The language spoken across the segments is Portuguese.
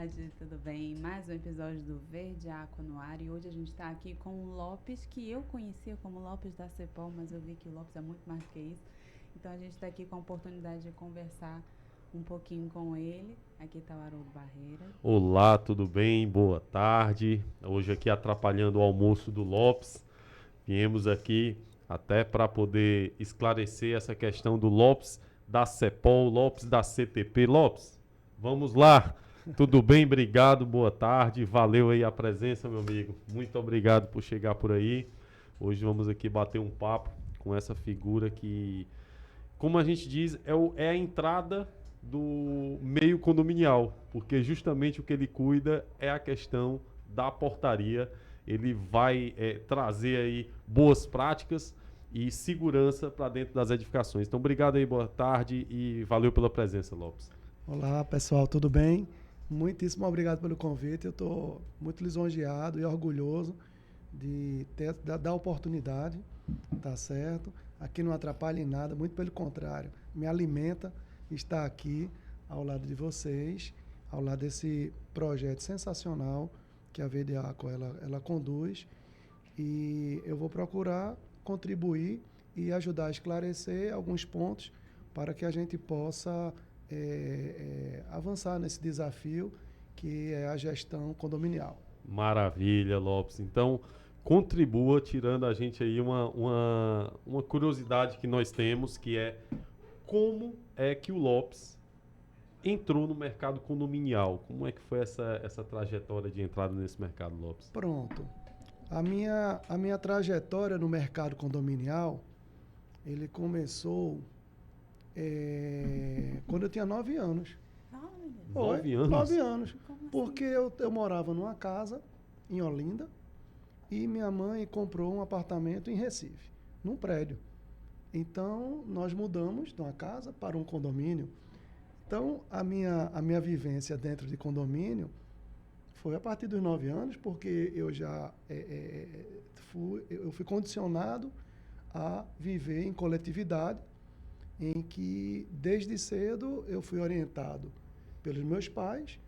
tarde, tudo bem? Mais um episódio do Verde Aqua no ar e hoje a gente está aqui com o Lopes, que eu conhecia como Lopes da Cepol, mas eu vi que o Lopes é muito mais do que isso. Então a gente está aqui com a oportunidade de conversar um pouquinho com ele. Aqui está o Haroldo Barreira. Olá, tudo bem? Boa tarde. Hoje aqui atrapalhando o almoço do Lopes. Viemos aqui até para poder esclarecer essa questão do Lopes da CEPOL, Lopes da CTP. Lopes, vamos lá. Tudo bem? Obrigado, boa tarde. Valeu aí a presença, meu amigo. Muito obrigado por chegar por aí. Hoje vamos aqui bater um papo com essa figura que, como a gente diz, é a entrada do meio condominial, porque justamente o que ele cuida é a questão da portaria. Ele vai trazer aí boas práticas e segurança para dentro das edificações. Então, obrigado aí, boa tarde e valeu pela presença, Lopes. Olá, pessoal, tudo bem? Muitíssimo obrigado pelo convite. Eu estou muito lisonjeado e orgulhoso de ter da oportunidade, tá certo? Aqui não atrapalha em nada, muito pelo contrário, me alimenta estar aqui ao lado de vocês, ao lado desse projeto sensacional que a Verde Aqua ela conduz, e eu vou procurar contribuir e ajudar a esclarecer alguns pontos para que a gente possa avançar nesse desafio que é a gestão condominial. Maravilha, Lopes. Então, contribua tirando a gente aí uma curiosidade que nós temos, que é como é que o Lopes entrou no mercado condominial. Como é que foi essa trajetória de entrada nesse mercado, Lopes? Pronto. A minha trajetória no mercado condominial, ele começou quando eu tinha 9 anos. Foi, 9 anos? 9 anos. Como assim? Porque eu morava numa casa em Olinda e minha mãe comprou um apartamento em Recife, num prédio. Então, nós mudamos de uma casa para um condomínio. Então, a minha vivência dentro de condomínio foi a partir dos 9 anos, porque eu já fui condicionado a viver em coletividade, em que, desde cedo, eu fui orientado pelos meus pais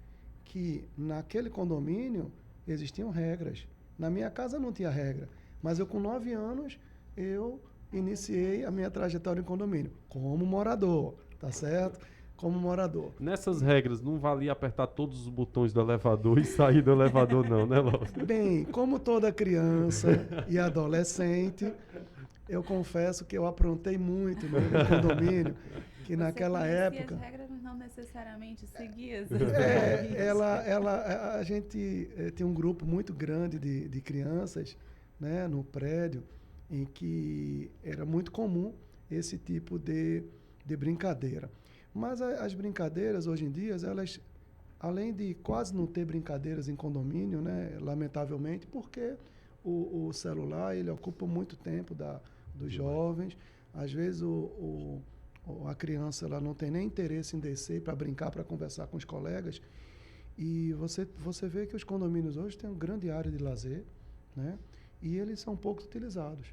que, naquele condomínio, existiam regras. Na minha casa não tinha regra, mas eu, com 9 anos, eu iniciei a minha trajetória em condomínio, como morador, tá certo? Como morador. Nessas regras, não valia apertar todos os botões do elevador e sair do elevador não, né, Lopes? Bem, como toda criança e adolescente, eu confesso que eu aprontei muito no meu condomínio, que naquela conhecia época... as regras, mas não necessariamente seguia as A gente tinha um grupo muito grande de crianças, né, no prédio, em que era muito comum esse tipo de brincadeira. Mas as brincadeiras, hoje em dia, elas, além de quase não ter brincadeiras em condomínio, né, lamentavelmente, porque o celular ele ocupa muito tempo dos jovens. Às vezes a criança ela não tem nem interesse em descer para brincar, para conversar com os colegas. E você vê que os condomínios hoje têm uma grande área de lazer, né? E eles são pouco utilizados.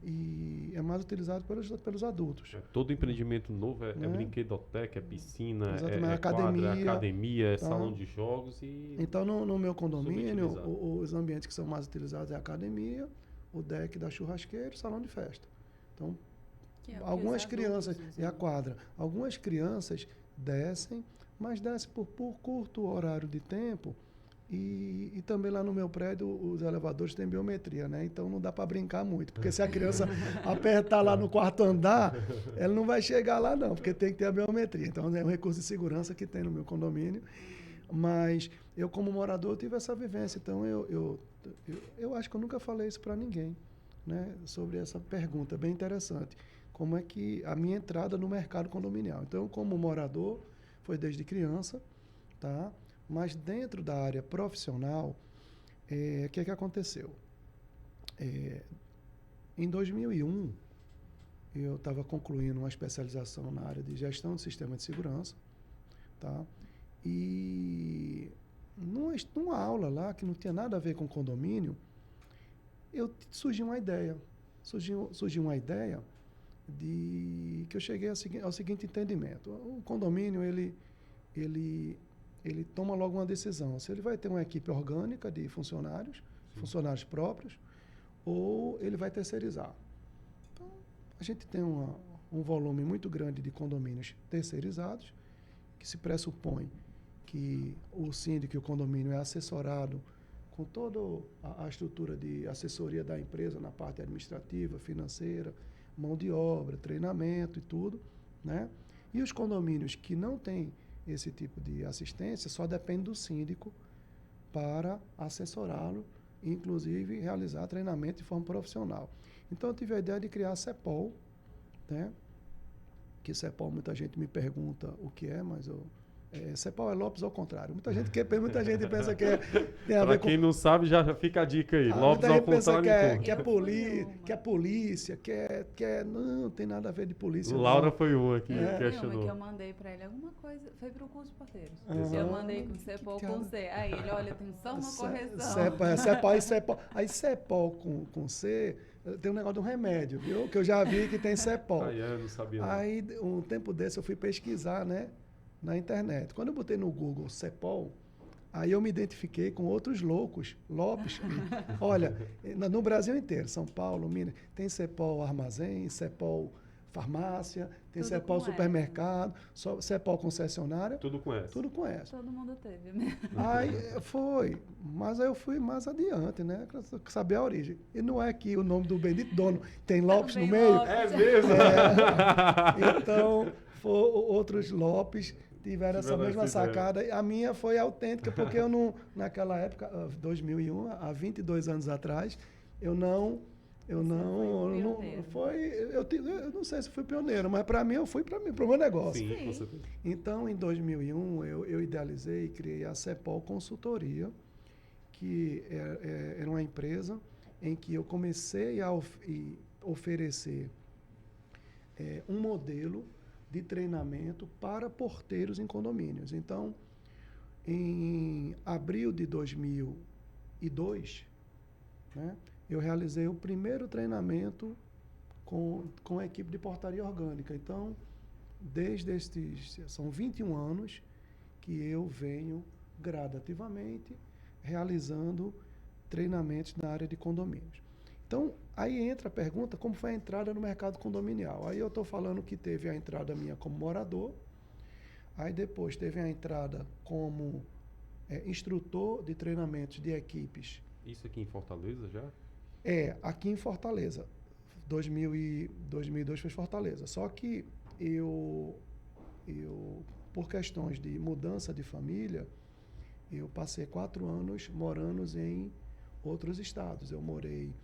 E é mais utilizado pelos adultos. Todo empreendimento novo é Né? brinquedoteca, é piscina, Exatamente, é quadra, é academia, academia, é tá? salão de jogos e Então, no meu condomínio, subutilizado. os ambientes que são mais utilizados é a academia, o deck da churrasqueira e o salão de festa. Então, Que é o que algumas os crianças, adultos e a usam. quadra, algumas crianças descem, mas descem por curto horário de tempo. E também lá no meu prédio, os elevadores têm biometria, né? Então não dá para brincar muito, porque se a criança apertar lá no quarto andar, ela não vai chegar lá não, porque tem que ter a biometria. Então é um recurso de segurança que tem no meu condomínio. Mas eu, como morador, tive essa vivência. Então eu acho que eu nunca falei isso para ninguém, né? Sobre essa pergunta, bem interessante. Como é que a minha entrada no mercado condominial? Então, como morador, foi desde criança, tá? Mas dentro da área profissional, o que aconteceu? Em 2001, eu estava concluindo uma especialização na área de gestão de sistema de segurança, tá? E numa aula lá, que não tinha nada a ver com condomínio, surgiu uma ideia. Surgiu uma ideia de que eu cheguei ao seguinte entendimento. O condomínio, ele ele toma logo uma decisão. Se ele vai ter uma equipe orgânica de funcionários, funcionários próprios, ou ele vai terceirizar. Então, a gente tem um volume muito grande de condomínios terceirizados, que se pressupõe que o síndico e o condomínio é assessorado com toda a estrutura de assessoria da empresa na parte administrativa, financeira, mão de obra, treinamento e tudo, né? E os condomínios que não têm esse tipo de assistência só depende do síndico para assessorá-lo, inclusive realizar treinamento de forma profissional. Então eu tive a ideia de criar a CEPOL, né? Que CEPOL muita gente me pergunta o que é, mas CEPOL é Lopes ao contrário. Muita gente pensa que tem a ver Para quem não sabe, já fica a dica aí. Lopes ao contrário que é polícia, não tem nada a ver de polícia. Laura foi uma que uma questionou. que eu mandei para ele alguma coisa, foi para o curso de porteiros. Exato. Eu mandei com CEPOL com C. Aí ele, olha, tem só uma correção. CEPOL. Aí CEPOL com C, tem um negócio de um remédio, viu? Que eu já vi que tem CEPOL. Eu não sabia não. Aí, um tempo desse, eu fui pesquisar, né? Na internet. Quando eu botei no Google CEPOL, aí eu me identifiquei com outros loucos, Lopes. Olha, no Brasil inteiro, São Paulo, Minas, tem CEPOL armazém, CEPOL farmácia, tem Tudo CEPOL com supermercado, CEPOL concessionária. Tudo com essa. Tudo com essa. Todo mundo teve mesmo. Aí mas aí eu fui mais adiante, né? Pra saber a origem. E não é que o nome do bendito dono tem Lopes no meio? Lopes. É mesmo? Então, outros Lopes tiveram essa mesma sacada. A minha foi autêntica, porque eu não, naquela época, 2001, há 22 anos atrás, eu não sei se fui pioneiro, mas para mim eu fui para o meu negócio. Sim, com certeza. Então, em 2001, eu idealizei e criei a CEPOL Consultoria, que era uma empresa em que eu comecei a oferecer um modelo de treinamento para porteiros em condomínios. Então, em abril de 2002, né, eu realizei o primeiro treinamento com a equipe de portaria orgânica. Então, são 21 anos que eu venho gradativamente realizando treinamentos na área de condomínios. Então, aí entra a pergunta, como foi a entrada no mercado condominial? Aí eu estou falando que teve a entrada minha como morador, aí depois teve a entrada como instrutor de treinamentos de equipes. Isso aqui em Fortaleza já? Aqui em Fortaleza. 2002 foi Fortaleza. Só que eu, por questões de mudança de família, eu passei 4 anos morando em outros estados. Eu morei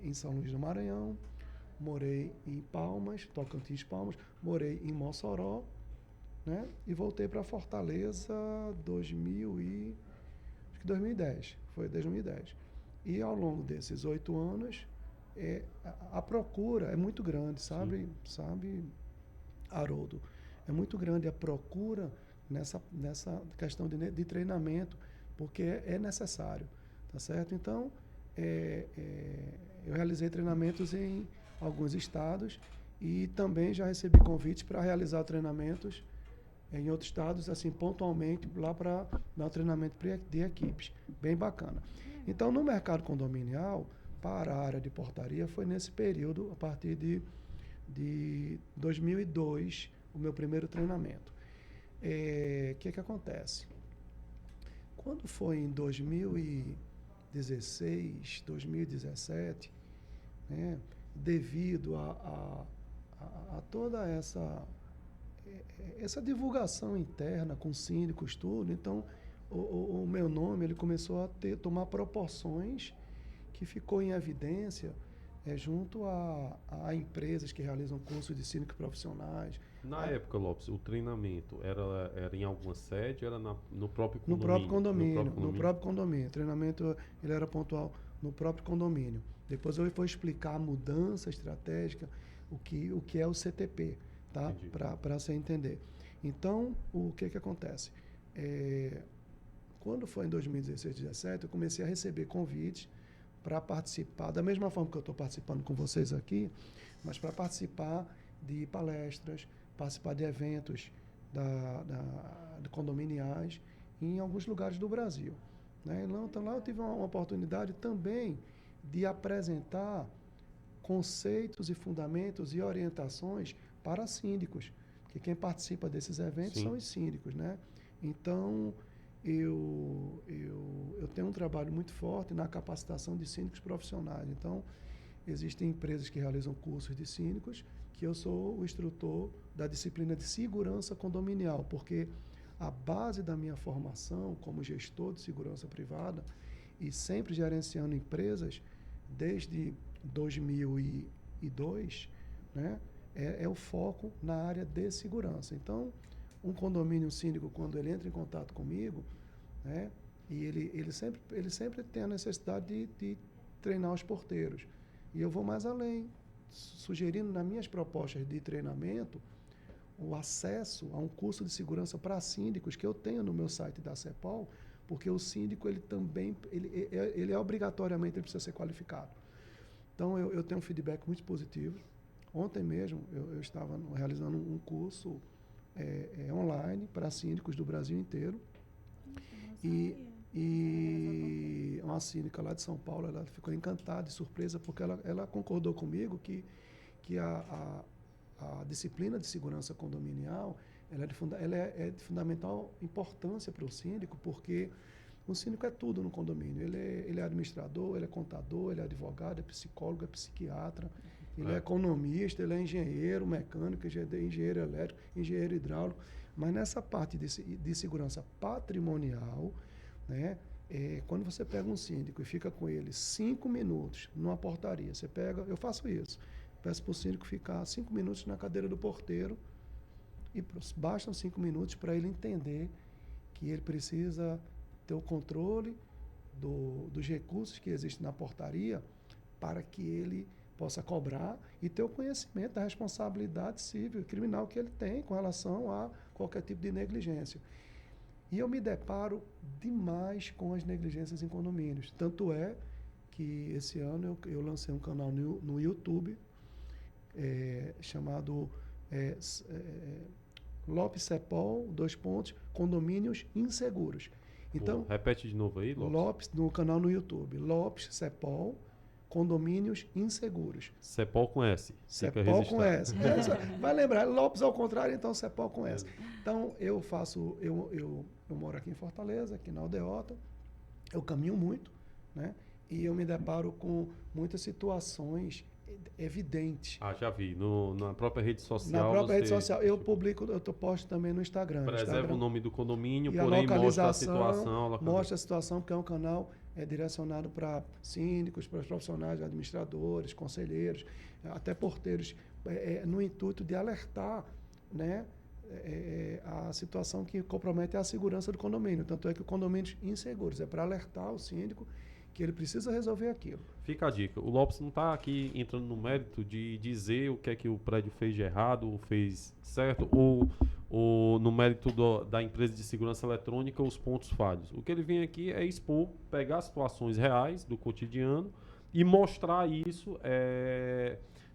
em São Luís do Maranhão, morei em Palmas, Tocantins, Palmas, morei em Mossoró, né? E voltei para Fortaleza 2010, foi desde 2010. E ao longo desses 8 anos, a procura é muito grande, sabe, Haroldo? É muito grande a procura nessa questão de treinamento, porque é necessário, tá certo? Então, eu realizei treinamentos em alguns estados e também já recebi convites para realizar treinamentos em outros estados, assim, pontualmente, lá para dar um treinamento de equipes. Bem bacana. Então, no mercado condominial, para a área de portaria, foi nesse período, a partir de 2002, o meu primeiro treinamento. O que acontece? Quando foi em 2016, 2017, né, devido a toda essa divulgação interna com síndicos, tudo, então o meu nome ele começou a tomar proporções que ficou em evidência junto a empresas que realizam cursos de síndicos profissionais. Na época, Lopes, o treinamento era em alguma sede ou era no próprio condomínio? No próprio condomínio. O treinamento ele era pontual no próprio condomínio. Depois eu vou explicar a mudança estratégica, o que é o CTP, tá? Para você entender. Então, o que acontece? Quando foi em 2016, 2017, eu comecei a receber convites para participar, da mesma forma que eu estou participando com vocês aqui, mas para participar de palestras, participar de eventos de condominiais em alguns lugares do Brasil, né? Então lá eu tive uma oportunidade também de apresentar conceitos e fundamentos e orientações para síndicos, porque quem participa desses eventos Sim. são os síndicos, né? Então, eu tenho um trabalho muito forte na capacitação de síndicos profissionais. Então, existem empresas que realizam cursos de síndicos, que eu sou o instrutor da disciplina de segurança condominial, porque a base da minha formação como gestor de segurança privada e sempre gerenciando empresas desde 2002, né, é o foco na área de segurança. Então, um condomínio síndico, quando ele entra em contato comigo, né, e ele sempre tem a necessidade de treinar os porteiros. E eu vou mais além, sugerindo nas minhas propostas de treinamento o acesso a um curso de segurança para síndicos que eu tenho no meu site da CEPOL, porque o síndico ele obrigatoriamente ele precisa ser qualificado. Então eu tenho um feedback muito positivo. Ontem mesmo eu estava realizando um curso online para síndicos do Brasil inteiro. E uma síndica lá de São Paulo, ela ficou encantada de surpresa, porque ela concordou comigo que a disciplina de segurança condominial ela é de fundamental importância para o síndico, porque o síndico é tudo no condomínio. Ele é administrador, ele é contador, ele é advogado, é psicólogo, é psiquiatra, ele é economista, ele é engenheiro mecânico, engenheiro elétrico, engenheiro hidráulico. Mas nessa parte de segurança patrimonial, né, quando você pega um síndico e fica com ele 5 minutos numa portaria, eu faço isso, peço para o síndico ficar 5 minutos na cadeira do porteiro e bastam 5 minutos para ele entender que ele precisa ter o controle dos recursos que existem na portaria para que ele possa cobrar e ter o conhecimento da responsabilidade civil e criminal que ele tem com relação a qualquer tipo de negligência. E eu me deparo demais com as negligências em condomínios. Tanto é que esse ano eu lancei um canal no YouTube chamado Lopes Cepol, condomínios inseguros. Então, repete de novo aí, Lopes, no canal no YouTube, Lopes Cepol, condomínios inseguros. Cepol com S. Cepol com S. Vai lembrar, Lopes ao contrário, então Cepol com S. Então, eu moro aqui em Fortaleza, aqui na Aldeota, eu caminho muito, né? E eu me deparo com muitas situações evidentes. Já vi. Na própria rede social. Na própria rede social. Eu posto também no Instagram. Preserva o nome do condomínio, e porém mostra a situação. Mostra a situação, porque é um canal direcionado para síndicos, para profissionais, administradores, conselheiros, até porteiros, no intuito de alertar, né, a situação que compromete a segurança do condomínio. Tanto é que o condomínios inseguros é para alertar o síndico que ele precisa resolver aquilo. Fica a dica. O Lopes não está aqui entrando no mérito de dizer o que é que o prédio fez de errado ou fez certo, ou no mérito da empresa de segurança eletrônica os pontos falhos. O que ele vem aqui é expor, pegar situações reais do cotidiano e mostrar isso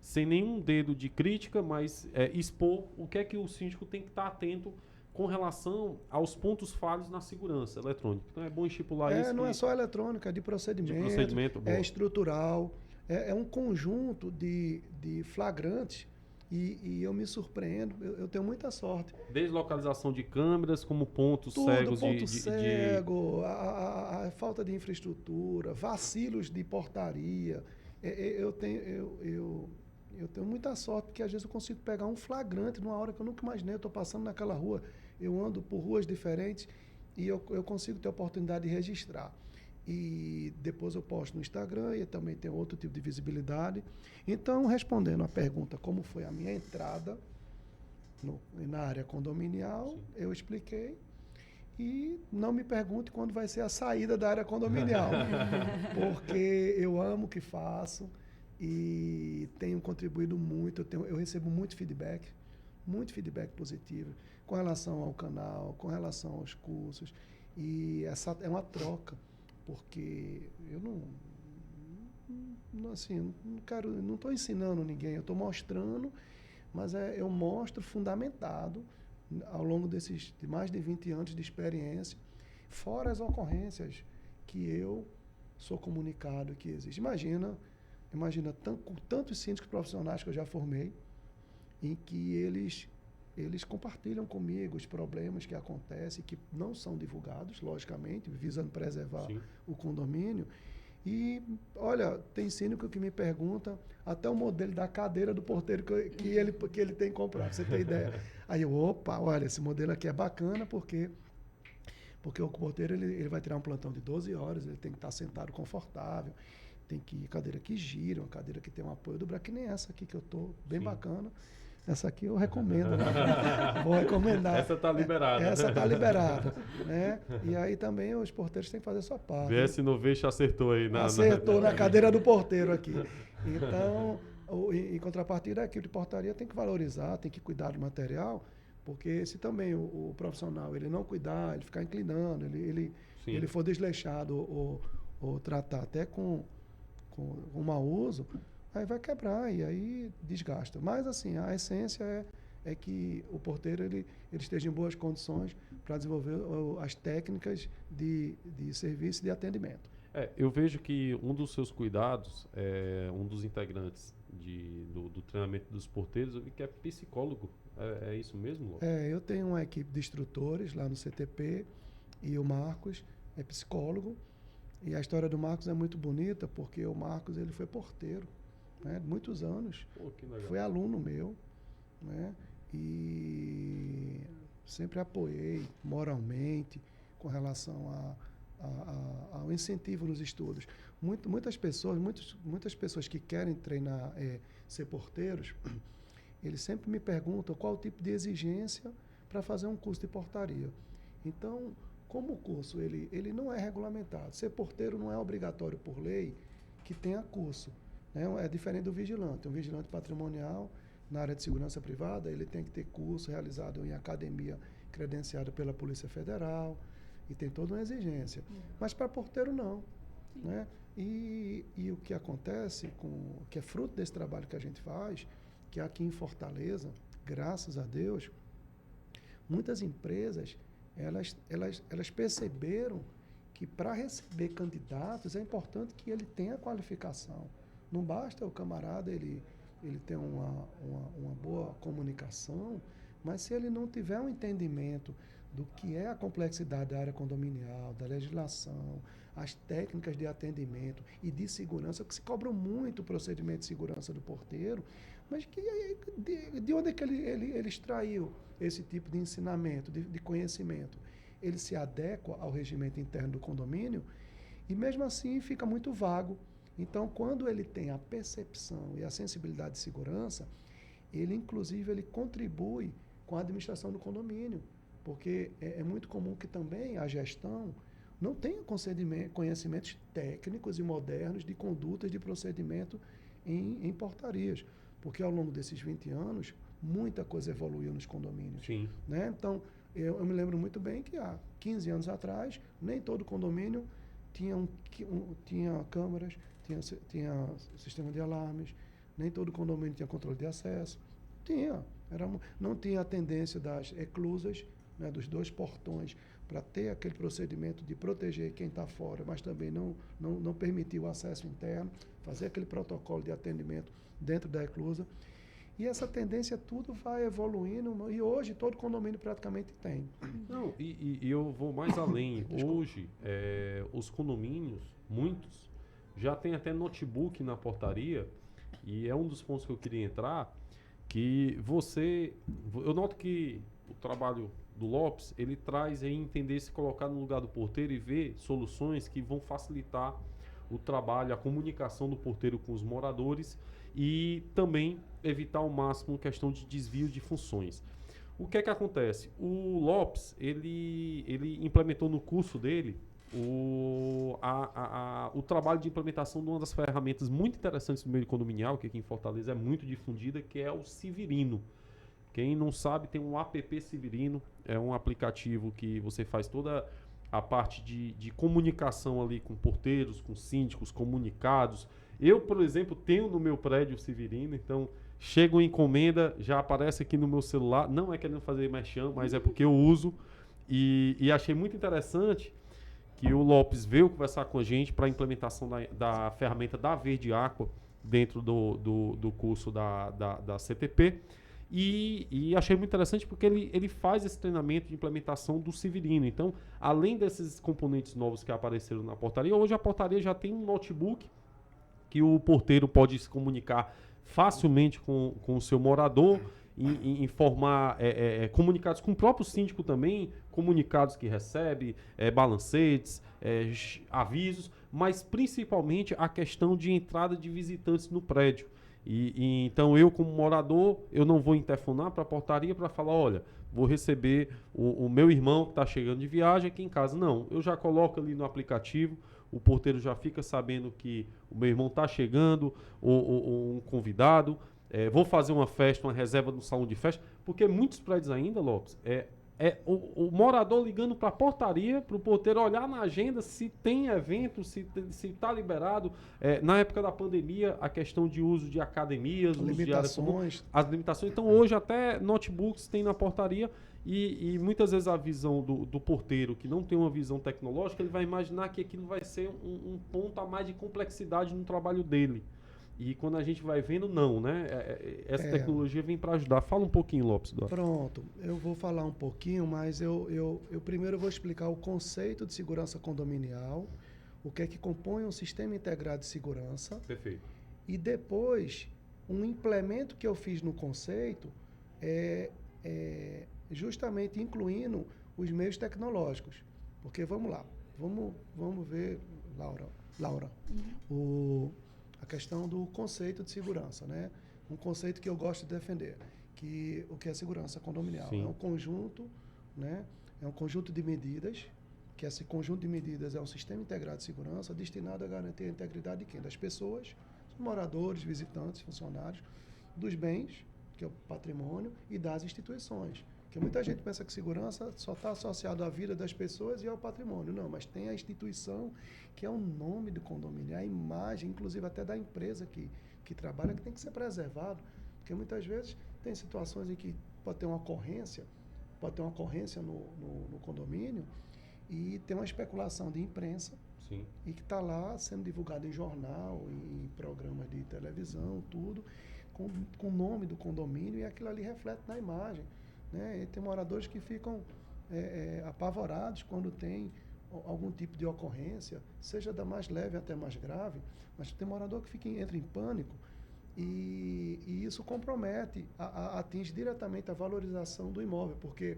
sem nenhum dedo de crítica, mas expor o que é que o síndico tem que estar atento com relação aos pontos falhos na segurança eletrônica. Então é bom estipular isso. Não é só eletrônica, é de procedimento, estrutural, é um conjunto de flagrantes e eu me surpreendo, eu tenho muita sorte. Desde localização de câmeras, como pontos cegos. Ponto cego, a falta de infraestrutura, vacilos de portaria. Eu tenho muita sorte, porque às vezes eu consigo pegar um flagrante numa hora que eu nunca imaginei. Eu estou passando naquela rua, eu ando por ruas diferentes e eu consigo ter a oportunidade de registrar. E depois eu posto no Instagram e também tem outro tipo de visibilidade. Então, respondendo à pergunta como foi a minha entrada na área condominial, sim, eu expliquei. E não me pergunte quando vai ser a saída da área condominial, porque eu amo o que faço e tenho contribuído muito, eu recebo muito feedback positivo com relação ao canal, com relação aos cursos, e essa é uma troca, porque eu não estou ensinando ninguém, eu estou mostrando, mas eu mostro fundamentado ao longo de mais de 20 anos de experiência, Fora as ocorrências que eu sou comunicado que existe. Imagina tantos síndicos profissionais que eu já formei, em que eles compartilham comigo os problemas que acontecem, que não são divulgados, logicamente, visando preservar Sim. o condomínio. E, olha, tem síndico que me pergunta até o modelo da cadeira do porteiro que ele tem que comprar, pra você ter ideia. Aí eu, opa, olha, esse modelo aqui é bacana porque o porteiro ele vai tirar um plantão de 12 horas, ele tem que estar sentado confortável, tem que ir cadeira que gira, uma cadeira que tem um apoio do braço, que nem essa aqui que eu tô, bem Sim. bacana. Essa aqui eu recomendo, né? Vou recomendar. Essa está liberada. Essa está liberada, né? E aí também os porteiros têm que fazer a sua parte. VS Noveixo acertou aí. Acertou na cadeira do porteiro aqui. Então, em contrapartida, a equipe de portaria tem que valorizar, tem que cuidar do material, porque se também o profissional ele não cuidar, ele ficar inclinando, ele for desleixado ou tratar até com mau uso, aí vai quebrar e aí desgasta. Mas, assim, a essência é que o porteiro ele esteja em boas condições para desenvolver as técnicas de serviço e de atendimento. Eu vejo que um dos seus cuidados, um dos integrantes do treinamento dos porteiros, eu vi que é psicólogo. É isso mesmo, Lopes? Eu tenho uma equipe de instrutores lá no CTP e o Marcos é psicólogo. E a história do Marcos é muito bonita porque o Marcos ele foi porteiro, né, muitos anos. Pô, que legal. Foi aluno meu, né, e sempre apoiei moralmente com relação ao incentivo nos estudos. Muitas pessoas que querem treinar, ser porteiros, eles sempre me perguntam qual o tipo de exigência para fazer um curso de portaria. Então, como o curso ele não é regulamentado, ser porteiro não é obrigatório por lei que tenha curso, né? É diferente do vigilante. Um vigilante patrimonial na área de segurança privada, ele tem que ter curso realizado em academia credenciada pela Polícia Federal e tem toda uma exigência. Mas para porteiro não, né? E o que acontece, que é fruto desse trabalho que a gente faz, que aqui em Fortaleza, graças a Deus, muitas empresas elas perceberam que para receber candidatos é importante que ele tenha qualificação. Não basta o camarada ele ter uma boa comunicação, mas se ele não tiver um entendimento do que é a complexidade da área condominial, da legislação, as técnicas de atendimento e de segurança, que se cobram muito o procedimento de segurança do porteiro, mas de onde é que ele extraiu esse tipo de ensinamento, de conhecimento? Ele se adequa ao regimento interno do condomínio e mesmo assim fica muito vago. Então, quando ele tem a percepção e a sensibilidade de segurança, inclusive ele contribui com a administração do condomínio, porque é muito comum que também a gestão não tenha conhecimentos técnicos e modernos de condutas de procedimento em portarias, porque ao longo desses 20 anos, muita coisa evoluiu nos condomínios. Sim. Né? Então, eu me lembro muito bem que há 15 anos atrás, nem todo condomínio tinha câmeras, tinha sistema de alarmes, nem todo condomínio tinha controle de acesso. Não tinha a tendência das eclusas, né, dos 2 portões, para ter aquele procedimento de proteger quem está fora, mas também não permitir o acesso interno, fazer aquele protocolo de atendimento dentro da eclusa. E essa tendência tudo vai evoluindo e hoje todo condomínio praticamente tem. Não, e eu vou mais além. Hoje, os condomínios, muitos, já tem até notebook na portaria, e é um dos pontos que eu queria entrar, que eu noto que o trabalho do Lopes, ele traz aí entender se colocar no lugar do porteiro e ver soluções que vão facilitar o trabalho, a comunicação do porteiro com os moradores e também evitar ao máximo questão de desvio de funções. O que é que acontece? O Lopes, ele implementou no curso dele o trabalho de implementação de uma das ferramentas muito interessantes do meio condominial, que aqui em Fortaleza é muito difundida, que é o Severino. Quem não sabe, tem um app Severino, é um aplicativo que você faz toda a parte de comunicação ali com porteiros, com síndicos, comunicados. Eu, por exemplo, tenho no meu prédio o Severino, então chega uma encomenda, já aparece aqui no meu celular, não é querendo fazer merchan, mas é porque eu uso e achei muito interessante que o Lopes veio conversar com a gente para a implementação da ferramenta da Verde Aqua dentro do curso da CTP. E achei muito interessante porque ele faz esse treinamento de implementação do Severino. Então, além desses componentes novos que apareceram na portaria, hoje a portaria já tem um notebook que o porteiro pode se comunicar facilmente com o seu morador, informar comunicados com o próprio síndico também, comunicados que recebe, balancetes, avisos, mas principalmente a questão de entrada de visitantes no prédio. Então eu, como morador, eu não vou interfonar para a portaria para falar, olha, vou receber o meu irmão que está chegando de viagem aqui em casa. Não, eu já coloco ali no aplicativo, o porteiro já fica sabendo que o meu irmão está chegando, ou um convidado. Vou fazer uma festa, uma reserva no salão de festa, porque muitos prédios ainda, Lopes, o morador ligando para a portaria, para o porteiro olhar na agenda se tem evento, se está liberado. Na época da pandemia, a questão de uso de academias, as limitações. Então, hoje até notebooks tem na portaria e muitas vezes a visão do porteiro, que não tem uma visão tecnológica, ele vai imaginar que aquilo vai ser um ponto a mais de complexidade no trabalho dele. E quando a gente vai vendo, não, né? Essa tecnologia vem para ajudar. Fala um pouquinho, Lopes. Pronto, eu vou falar um pouquinho, mas eu primeiro vou explicar o conceito de segurança condominial, o que é que compõe um sistema integrado de segurança. Perfeito. E depois, um implemento que eu fiz no conceito justamente incluindo os meios tecnológicos. Porque, vamos lá, vamos ver, Laura, a questão do conceito de segurança, né? Um conceito que eu gosto de defender, o que é segurança condominial. Sim. É um conjunto, né? É um conjunto de medidas, que esse conjunto de medidas é um sistema integrado de segurança destinado a garantir a integridade de quem? Das pessoas, dos moradores, visitantes, funcionários, dos bens, que é o patrimônio, e das instituições. Porque muita gente pensa que segurança só está associado à vida das pessoas e ao patrimônio. Não, mas tem a instituição, que é o nome do condomínio, a imagem, inclusive até da empresa que trabalha, que tem que ser preservado. Porque muitas vezes tem situações em que pode ter uma ocorrência no condomínio e tem uma especulação de imprensa. Sim. E que está lá sendo divulgado em jornal, em programas de televisão, tudo, com o nome do condomínio, e aquilo ali reflete na imagem. Né? E tem moradores que ficam apavorados quando tem algum tipo de ocorrência, seja da mais leve até mais grave, mas tem morador que entra em pânico e isso compromete, atinge diretamente a valorização do imóvel, porque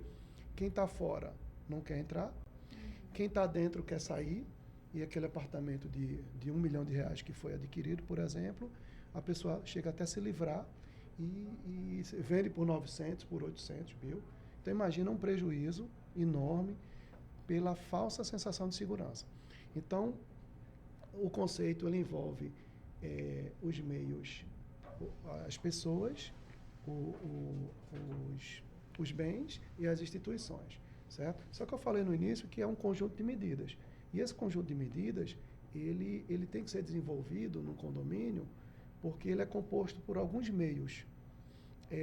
quem está fora não quer entrar, quem está dentro quer sair, e aquele apartamento de R$1 milhão que foi adquirido, por exemplo, a pessoa chega até a se livrar e vende por 900, por 800 mil. Então, imagina um prejuízo enorme pela falsa sensação de segurança. Então, o conceito ele envolve os meios, as pessoas, os bens e as instituições, certo? Só que eu falei no início que é um conjunto de medidas. E esse conjunto de medidas, ele tem que ser desenvolvido no condomínio porque ele é composto por alguns meios.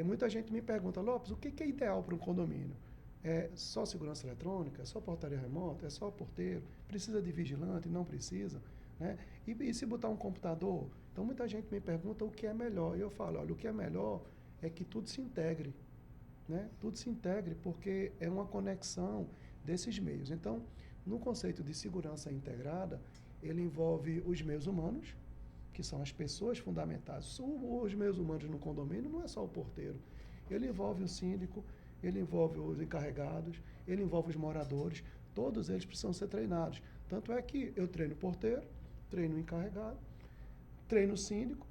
Muita gente me pergunta, Lopes, o que é ideal para um condomínio? É só segurança eletrônica? É só portaria remota? É só porteiro? Precisa de vigilante? Não precisa? Né? E se botar um computador? Então, muita gente me pergunta o que é melhor. E eu falo, olha, o que é melhor é que tudo se integre. Né? Tudo se integre, porque é uma conexão desses meios. Então, no conceito de segurança integrada, ele envolve os meios humanos, que são as pessoas fundamentais. Os meios humanos no condomínio não é só o porteiro. Ele envolve o síndico, ele envolve os encarregados, ele envolve os moradores. Todos eles precisam ser treinados. Tanto é que eu treino o porteiro, treino o encarregado, treino o síndico,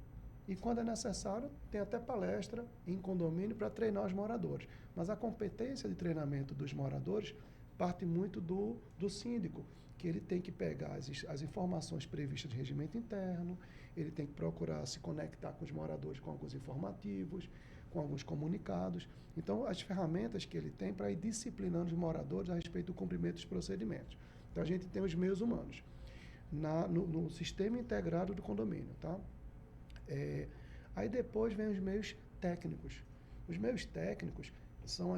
e quando é necessário, tem até palestra em condomínio para treinar os moradores. Mas a competência de treinamento dos moradores parte muito do síndico, que ele tem que pegar as informações previstas de regimento interno, ele tem que procurar se conectar com os moradores com alguns informativos, com alguns comunicados. Então, as ferramentas que ele tem para ir disciplinando os moradores a respeito do cumprimento dos procedimentos. Então, a gente tem os meios humanos no sistema integrado do condomínio. Tá? Aí depois vem os meios técnicos. Os meios técnicos são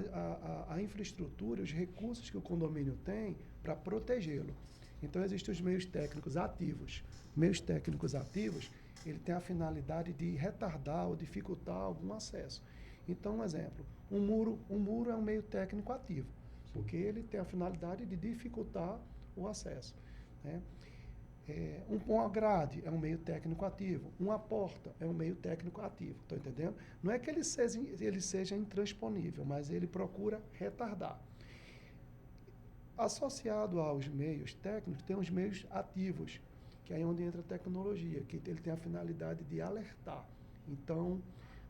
a infraestrutura, os recursos que o condomínio tem para protegê-lo. Então, existem os meios técnicos ativos. Meios técnicos ativos, ele tem a finalidade de retardar ou dificultar algum acesso. Então, um exemplo, um muro é um meio técnico ativo, porque ele tem a finalidade de dificultar o acesso, né? Uma grade é um meio técnico ativo, uma porta é um meio técnico ativo, estão entendendo? Não é que ele seja intransponível, mas ele procura retardar. Associado aos meios técnicos, tem os meios ativos, que é onde entra a tecnologia, que ele tem a finalidade de alertar. Então,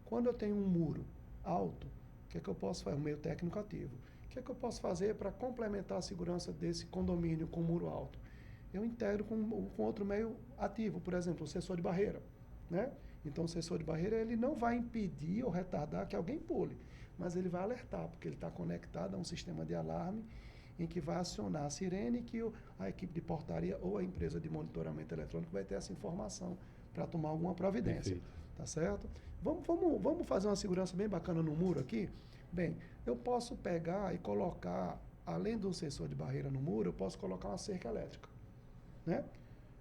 quando eu tenho um muro alto, o que é que eu posso fazer? Um meio técnico ativo. O que é que eu posso fazer para complementar a segurança desse condomínio com muro alto? Eu integro com outro meio ativo, por exemplo, o sensor de barreira, né? Então, o sensor de barreira, ele não vai impedir ou retardar que alguém pule, mas ele vai alertar, porque ele está conectado a um sistema de alarme em que vai acionar a sirene, que a equipe de portaria ou a empresa de monitoramento eletrônico vai ter essa informação para tomar alguma providência. Perfeito. Tá certo? Vamos fazer uma segurança bem bacana no muro aqui? Bem, eu posso pegar e colocar, além do sensor de barreira no muro, eu posso colocar uma cerca elétrica, né?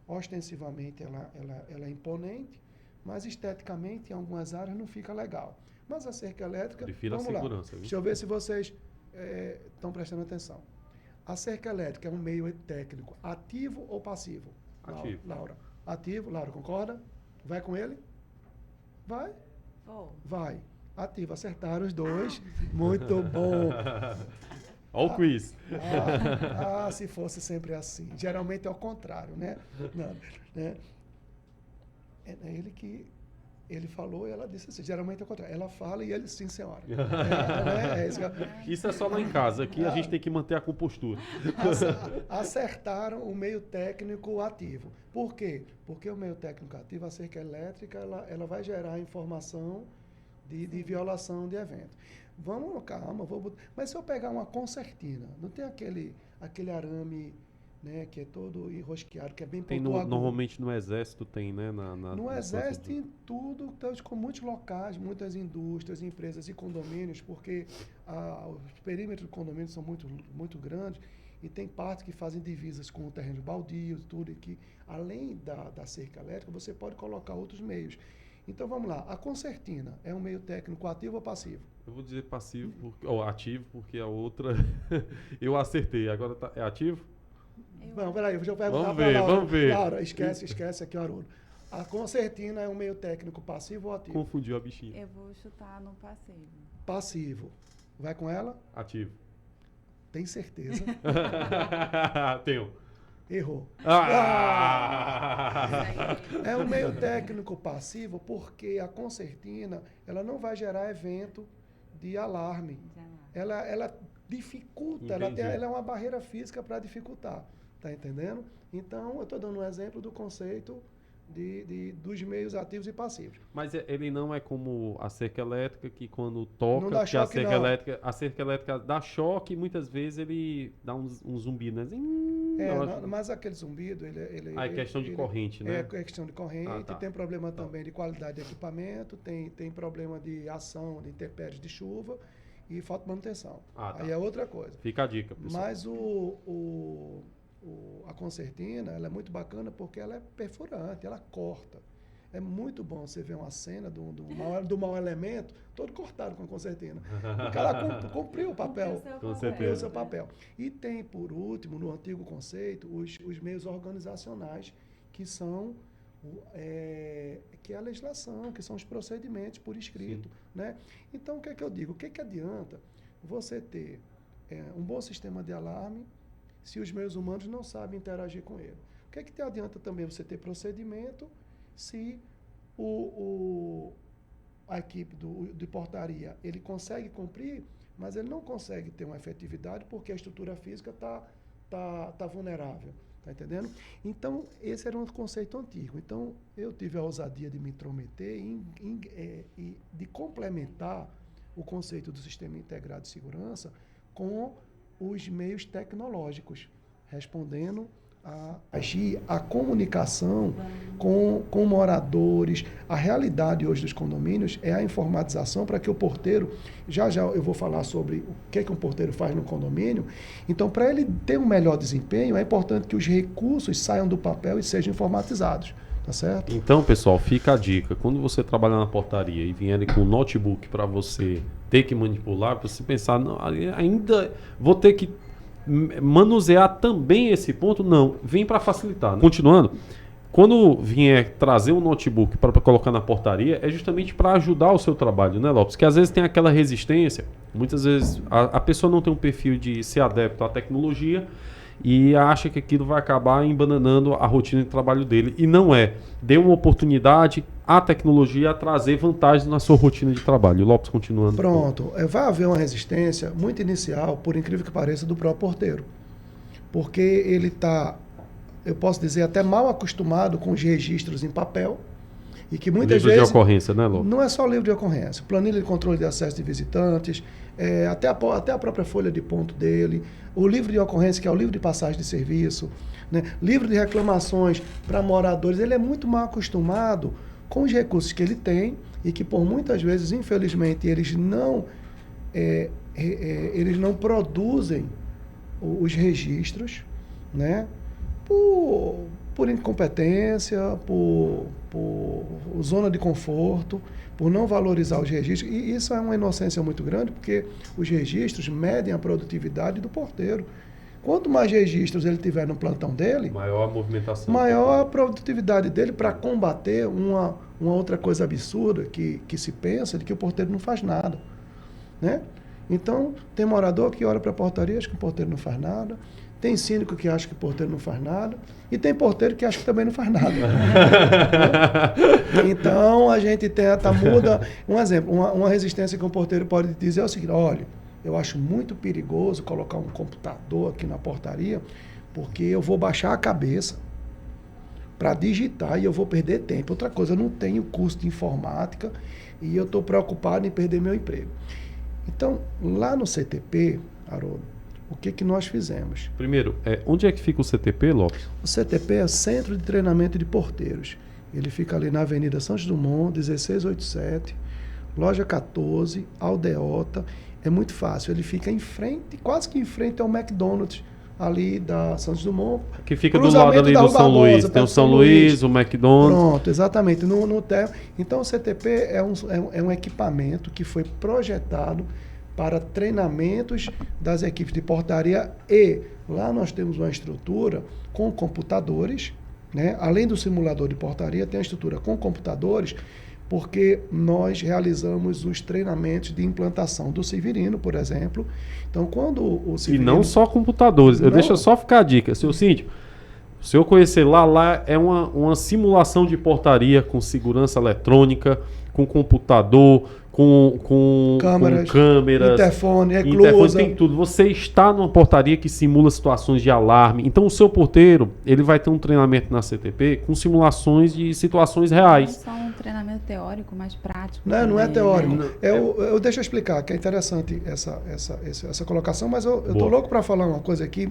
Ostensivamente ela é imponente, mas esteticamente em algumas áreas não fica legal. Mas a cerca elétrica, vamos lá, deixa eu ver se vocês estão prestando atenção. A cerca elétrica é um meio técnico ativo ou passivo? Ativo. Laura. Ativo, Laura, concorda? Vai com ele? Vai? Vai. Ativo, acertaram os dois. Muito bom. Olha o quiz. Se fosse sempre assim. Geralmente é o contrário, né? Não, né? É ele que... Ele falou e ela disse assim, geralmente é o contrário. Ela fala e ele, sim, senhora. Isso é só lá em casa. Aqui a gente tem que manter a compostura. Acertaram o meio técnico ativo. Por quê? Porque o meio técnico ativo, a cerca elétrica, ela vai gerar informação de violação de evento. Vamos, calma, mas se eu pegar uma concertina, não tem aquele arame, né, que é todo enrosqueado, que é bem pontuagudo. Normalmente no exército tem, né? No exército, em tudo, com muitos locais, muitas indústrias, empresas e condomínios, porque os perímetros do condomínio são muito, muito grandes e tem partes que fazem divisas com o terreno baldio, tudo, e que além da cerca elétrica, você pode colocar outros meios. Então vamos lá, a concertina é um meio técnico ativo ou passivo? Eu vou dizer passivo, ou ativo, porque a outra eu acertei. Agora é ativo? Não, peraí, deixa eu perguntar para a Laura. Vamos ver. Laura, esquece aqui o Haroldo. A concertina é um meio técnico passivo ou ativo? Confundiu a bichinha. Eu vou chutar no passivo. Passivo. Vai com ela? Ativo. Tem certeza? Tenho. Errou. É um meio técnico passivo porque a concertina, ela não vai gerar evento de alarme. Ela dificulta, ela é uma barreira física para dificultar. Tá entendendo? Então, eu estou dando um exemplo do conceito dos meios ativos e passivos. Mas ele não é como a cerca elétrica, que quando toca, não dá choque, a cerca elétrica dá choque e muitas vezes ele dá um zumbido, né? Mas aquele zumbido, é questão de corrente, né? É questão de corrente, tem problema também de qualidade de equipamento, tem problema de ação, de intempéries de chuva e falta de manutenção. Aí é outra coisa. Fica a dica, pessoal. Mas a concertina, ela é muito bacana porque ela é perfurante, ela corta. É muito bom você ver uma cena do mau elemento todo cortado com a concertina. Porque ela cumpriu o papel. Cumpriu o seu papel. E tem, por último, no antigo conceito, os meios organizacionais, que são que é a legislação, que são os procedimentos por escrito. Né? Então, o que é que eu digo? O que é que adianta você ter um bom sistema de alarme se os meios humanos não sabem interagir com ele? O que é que te adianta também você ter procedimento se a equipe de portaria ele consegue cumprir, mas ele não consegue ter uma efetividade porque a estrutura física tá vulnerável? Tá entendendo? Então, esse era um conceito antigo. Então, eu tive a ousadia de me intrometer e de complementar o conceito do sistema integrado de segurança com os meios tecnológicos, respondendo agir a comunicação com moradores. A realidade hoje dos condomínios é a informatização para que o porteiro, já eu vou falar sobre o que um porteiro faz no condomínio. Então, para ele ter um melhor desempenho, é importante que os recursos saiam do papel e sejam informatizados. Tá certo? Então, pessoal, fica a dica. Quando você trabalhar na portaria e vierem com um notebook para você ter que manipular, você pensar, não, ainda vou ter que manusear também esse ponto? Não, vem para facilitar. Né? Continuando, quando vier trazer um notebook para colocar na portaria, é justamente para ajudar o seu trabalho, né, Lopes? Que às vezes tem aquela resistência, muitas vezes a pessoa não tem um perfil de ser adepto à tecnologia e acha que aquilo vai acabar embananando a rotina de trabalho dele. E não é. Dê uma oportunidade à tecnologia a trazer vantagens na sua rotina de trabalho. O Lopes continuando. Pronto. Vai haver uma resistência muito inicial, por incrível que pareça, do próprio porteiro. Porque ele está, eu posso dizer, até mal acostumado com os registros em papel. E que muitas vezes... Livro de ocorrência, né, Lopes? Não é só livro de ocorrência. Planilha de controle de acesso de visitantes, até a própria folha de ponto dele, o livro de ocorrência, que é o livro de passagem de serviço, né? Livro de reclamações para moradores. Ele é muito mal acostumado com os recursos que ele tem e que, por muitas vezes, infelizmente, eles não produzem os registros, né? Por incompetência, por zona de conforto, por não valorizar os registros. E isso é uma inocência muito grande, porque os registros medem a produtividade do porteiro. Quanto mais registros ele tiver no plantão dele, maior a movimentação. Maior a produtividade dele para combater uma outra coisa absurda que se pensa, de que o porteiro não faz nada, né? Então, tem morador que olha para a portaria, acha que o porteiro não faz nada. Tem síndico que acha que o porteiro não faz nada. E tem porteiro que acha que também não faz nada. Então, a gente muda. Um exemplo, uma resistência que um porteiro pode dizer é o seguinte: olha, eu acho muito perigoso colocar um computador aqui na portaria, porque eu vou baixar a cabeça para digitar e eu vou perder tempo. Outra coisa, eu não tenho curso de informática e eu estou preocupado em perder meu emprego. Então, lá no CTP, Haroldo, o que nós fizemos? Primeiro, onde é que fica o CTP, Lopes? O CTP é Centro de Treinamento de Porteiros. Ele fica ali na Avenida Santos Dumont, 1687, loja 14, Aldeota. É muito fácil, ele fica em frente, quase que em frente ao McDonald's, ali da Santos Dumont. Que fica do lado ali do São Luís. Tem o São Luís, o McDonald's. Pronto, exatamente. Então, o CTP é um equipamento que foi projetado para treinamentos das equipes de portaria e lá nós temos uma estrutura com computadores, né? Além do simulador de portaria, tem a estrutura com computadores, porque nós realizamos os treinamentos de implantação do Severino, por exemplo. Então, quando o Severino... E não só computadores. Deixa eu só ficar a dica. Seu síndico, se eu conhecer lá é uma simulação de portaria com segurança eletrônica, com computador, com câmeras, interfone, eclusa. Tem tudo. Você está numa portaria que simula situações de alarme. Então, o seu porteiro, ele vai ter um treinamento na CTP com simulações de situações reais. Não é só um treinamento teórico, mas prático. Não é teórico. Deixa eu explicar, que é interessante essa colocação, mas eu estou louco para falar uma coisa aqui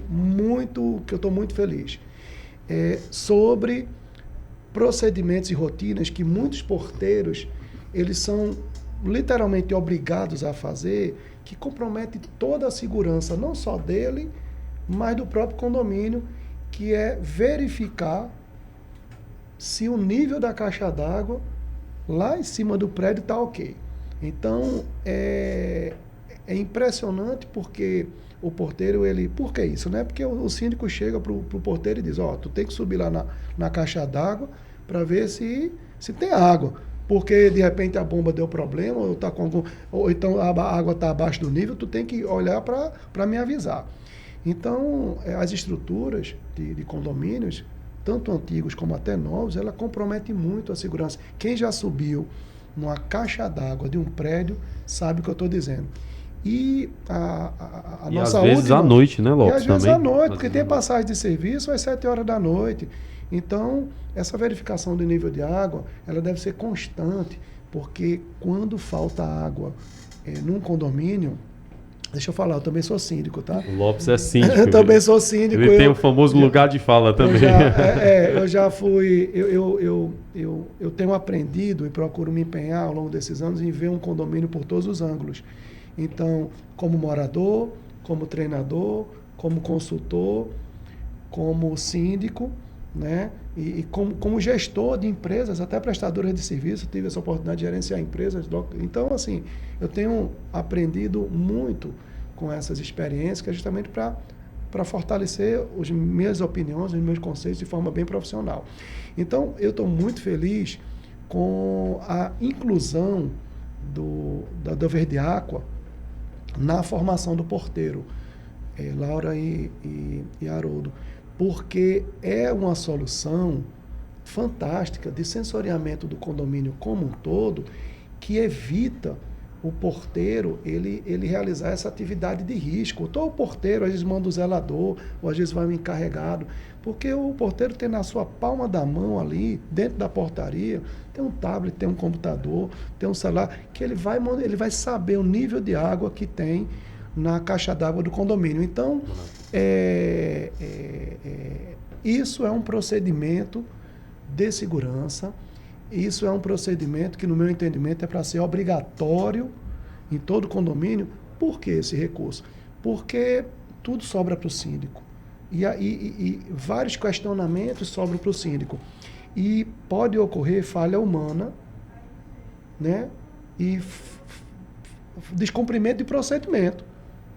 que eu estou muito feliz. Sobre procedimentos e rotinas que muitos porteiros, eles são literalmente obrigados a fazer, que compromete toda a segurança, não só dele, mas do próprio condomínio, que é verificar se o nível da caixa d'água lá em cima do prédio está ok. Então, é impressionante porque o porteiro, por que isso? Né? Porque o síndico chega para o porteiro e diz, tu tem que subir lá na caixa d'água para ver se tem água. Porque, de repente, a bomba deu problema, ou então a água está abaixo do nível, tu tem que olhar para me avisar. Então, as estruturas de condomínios, tanto antigos como até novos, ela compromete muito a segurança. Quem já subiu numa caixa d'água de um prédio sabe o que eu estou dizendo. E a nossa às vezes à noite, né, Lopes? E às vezes à noite, porque tem passagem de serviço às 7 horas da noite. Então, essa verificação do nível de água, ela deve ser constante, porque quando falta água num condomínio, Deixa eu falar, eu também sou síndico, tá? O Lopes é síndico. Eu também sou síndico. Ele tem o famoso lugar de fala também. Eu já fui. Eu tenho aprendido e procuro me empenhar ao longo desses anos em ver um condomínio por todos os ângulos. Então, como morador, como treinador, como consultor, como síndico, né? E como gestor de empresas, até prestadora de serviço, tive essa oportunidade de gerenciar empresas. Então, assim, eu tenho aprendido muito com essas experiências, que é justamente para fortalecer as minhas opiniões, os meus conceitos de forma bem profissional. Então, eu estou muito feliz com a inclusão do Verde Aqua na formação do porteiro, Laura e Haroldo, porque é uma solução fantástica de sensoriamento do condomínio como um todo, que evita o porteiro ele realizar essa atividade de risco. Então, o porteiro às vezes manda o zelador, ou às vezes vai um encarregado, porque o porteiro tem na sua palma da mão ali, dentro da portaria, tem um tablet, tem um computador, tem um celular, que ele vai saber o nível de água que tem na caixa d'água do condomínio. Então, isso é um procedimento de segurança, isso é um procedimento que, no meu entendimento, é para ser obrigatório em todo condomínio. Por que esse recurso? Porque tudo sobra para o síndico. E vários questionamentos sobram para o síndico. E pode ocorrer falha humana, né? E descumprimento de procedimento.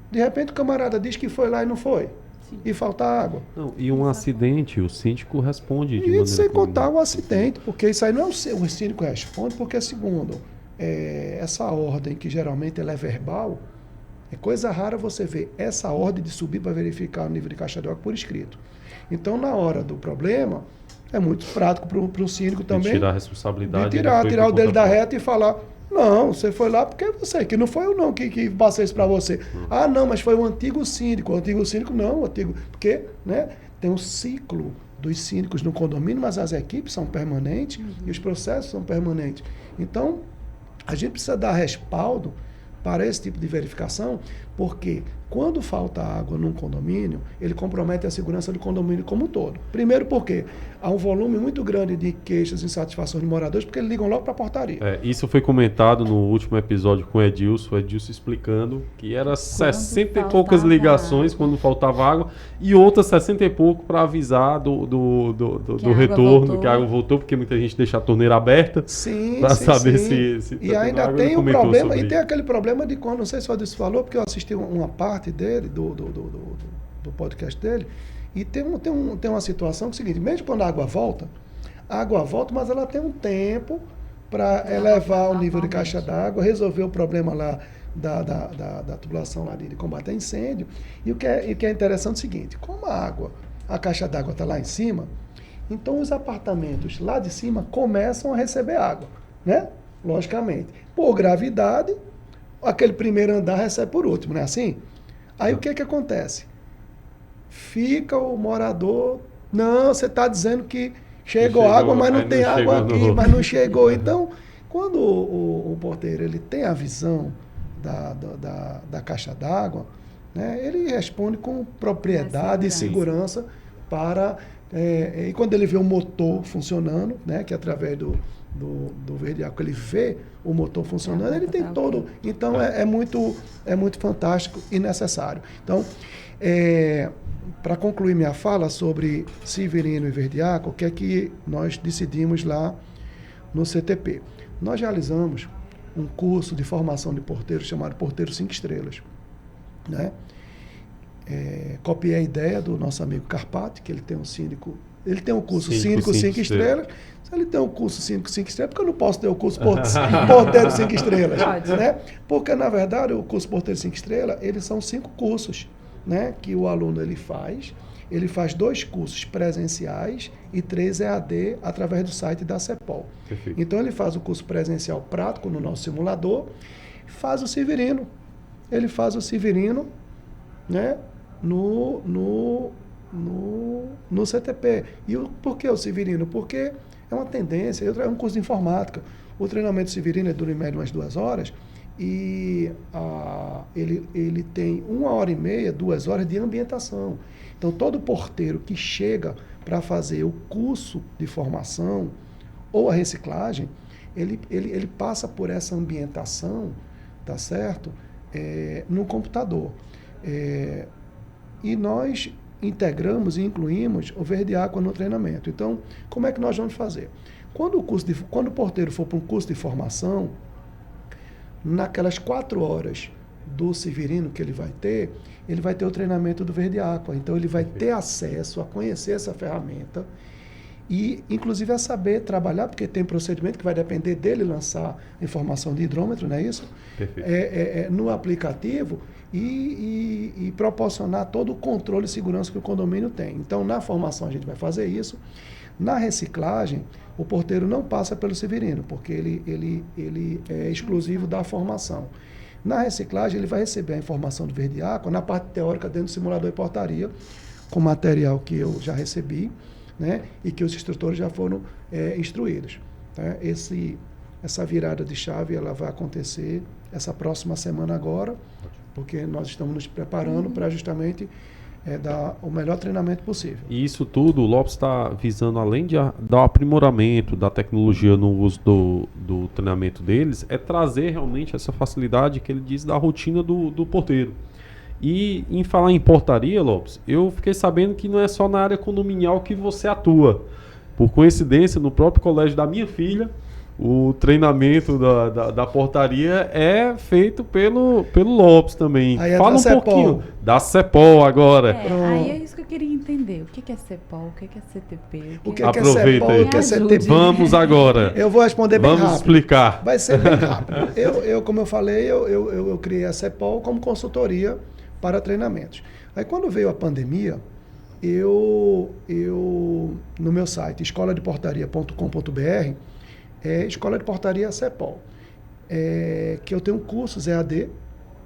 De repente o camarada diz que foi lá e não foi. Sim. E falta água. Não, e um acidente, o síndico responde de maneira... E sem comum. contar o acidente, porque isso aí não é o síndico responde, porque segundo essa ordem, que geralmente ela é verbal, é coisa rara você ver essa ordem de subir para verificar o nível de caixa d'água por escrito. Então, na hora do problema, é muito prático para o síndico também. Tirar a responsabilidade. De tirar o dele da reta e falar... Não, você foi lá porque é você, que não foi eu não que passei isso para você. Ah, não, mas foi o antigo síndico. O antigo síndico não, porque, né, tem um ciclo dos síndicos no condomínio, mas as equipes são permanentes e os processos são permanentes. Então, a gente precisa dar respaldo para esse tipo de verificação, porque quando falta água num condomínio, ele compromete a segurança do condomínio como um todo. Primeiro porque há um volume muito grande de queixas e insatisfações de moradores, porque eles ligam logo para a portaria. Isso foi comentado no último episódio com o Edilson explicando que era 60 e poucas ligações quando faltava água e outras 60 e pouco para avisar do retorno, que a água voltou, porque muita gente deixa a torneira aberta para saber se e ainda tem um problema, e tem aquele problema de quando, não sei se o Edilson falou, porque eu assisti uma parte dele, do podcast dele, e tem uma situação que é o seguinte: mesmo quando a água volta, mas ela tem um tempo para elevar o nível de caixa d'água, resolver o problema lá da tubulação lá de combate a incêndio. E o que é interessante é o seguinte: como a caixa d'água está lá em cima, então os apartamentos lá de cima começam a receber água, né? Logicamente. Por gravidade, aquele primeiro andar recebe por último, não é assim? Aí o que acontece? Fica o morador... Não, você está dizendo que chegou água, mas não tem água aqui, mas não chegou. Então, quando o porteiro ele tem a visão da caixa d'água, né, ele responde com propriedade e segurança para... e quando ele vê o motor funcionando, né, que através do Verde Aqua ele vê o motor funcionando, ele tem todo. Então é muito fantástico e necessário. Então, para concluir minha fala sobre Severino e Verde Aqua, o que é que nós decidimos lá no CTP? Nós realizamos um curso de formação de porteiro chamado Porteiro 5 Estrelas, né? Copiei a ideia do nosso amigo Carpati, que ele tem um curso Síndico 5 Estrelas. Se ele tem um curso 5 estrelas, porque eu não posso ter o curso Porteiro 5 Estrelas? Né? Porque, na verdade, o curso Porteiro 5 Estrelas, eles são 5 cursos, né, que o aluno ele faz 2 cursos presenciais e 3 EAD através do site da CEPOL. Perfeito. Então, ele faz o curso presencial prático no nosso simulador, faz o Severino. Ele faz o Severino, né, no CTP. E por que o Severino? Porque é uma tendência, é um curso de informática. O treinamento Severino dura em média umas 2 horas, ele tem 1h30, 2 horas de ambientação. Então, todo porteiro que chega para fazer o curso de formação ou a reciclagem, ele passa por essa ambientação, tá certo? No computador. E nós integramos e incluímos o Verde Aqua no treinamento. Então, como é que nós vamos fazer? Quando o porteiro for para um curso de formação, naquelas 4 horas do Severino que ele vai ter o treinamento do Verde Aqua. Então, ele vai ter acesso a conhecer essa ferramenta e, inclusive, a saber trabalhar, porque tem procedimento que vai depender dele lançar informação de hidrômetro, não é isso? Perfeito. No aplicativo e proporcionar todo o controle e segurança que o condomínio tem. Então, na formação, a gente vai fazer isso. Na reciclagem, o porteiro não passa pelo Severino, porque ele é exclusivo da formação. Na reciclagem, ele vai receber a informação do Verde Aqua na parte teórica dentro do simulador de portaria, com material que eu já recebi, né, e que os instrutores já foram instruídos. Tá? Essa virada de chave ela vai acontecer essa próxima semana agora, porque nós estamos nos preparando para justamente dar o melhor treinamento possível. E isso tudo, o Lopes está visando, além de dar o aprimoramento da tecnologia no uso do treinamento deles, é trazer realmente essa facilidade que ele diz da rotina do porteiro. E em falar em portaria, Lopes, eu fiquei sabendo que não é só na área condominial que você atua. Por coincidência, no próprio colégio da minha filha, o treinamento da portaria é feito pelo Lopes também. Aí fala um pouquinho da CEPOL agora. Aí é isso que eu queria entender. O que é CEPOL? O que é CTP? O que é Aproveita CEPOL? aí. O que é CTP? Vamos agora. Eu vou responder bem rápido. Vamos explicar. Vai ser bem rápido. Como eu falei, eu criei a CEPOL como consultoria para treinamentos. Aí quando veio a pandemia, eu no meu site escoladeportaria.com.br Escola de Portaria CEPOL, que eu tenho cursos EAD,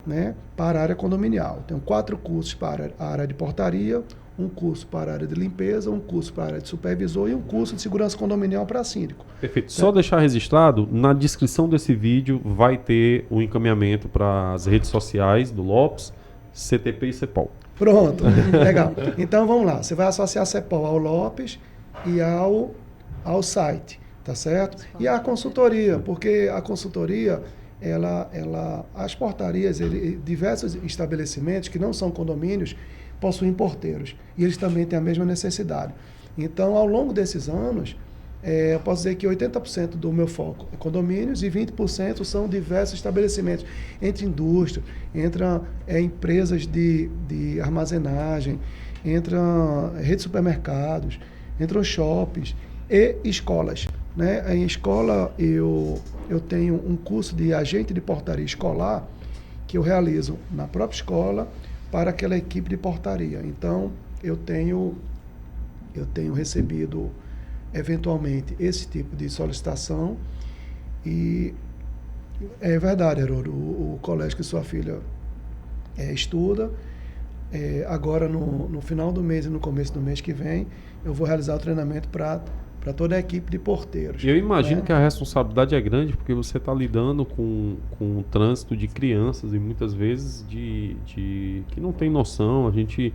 né, para a área condominial. Tenho 4 cursos para a área de portaria, um curso para a área de limpeza, um curso para a área de supervisor e um curso de segurança condominial para síndico. Perfeito. Só deixar registrado, na descrição desse vídeo vai ter o encaminhamento para as redes sociais do Lopes, CTP e CEPOL. Pronto, legal. Então vamos lá, você vai associar a CEPOL ao Lopes e ao site. Tá certo? E a consultoria, porque a consultoria, as portarias, diversos estabelecimentos que não são condomínios possuem porteiros. E eles também têm a mesma necessidade. Então, ao longo desses anos, eu posso dizer que 80% do meu foco é condomínios e 20% são diversos estabelecimentos, entre indústria, entre empresas de armazenagem, entre redes de supermercados, entre shoppings e escolas. Né? Em escola, eu tenho um curso de agente de portaria escolar que eu realizo na própria escola para aquela equipe de portaria. Então, eu tenho recebido, eventualmente, esse tipo de solicitação e é verdade, Haroldo, o colégio que sua filha estuda, agora no final do mês e no começo do mês que vem, eu vou realizar o treinamento para toda a equipe de porteiros. Eu imagino que a responsabilidade é grande, porque você está lidando com o trânsito de crianças e muitas vezes que não tem noção. A gente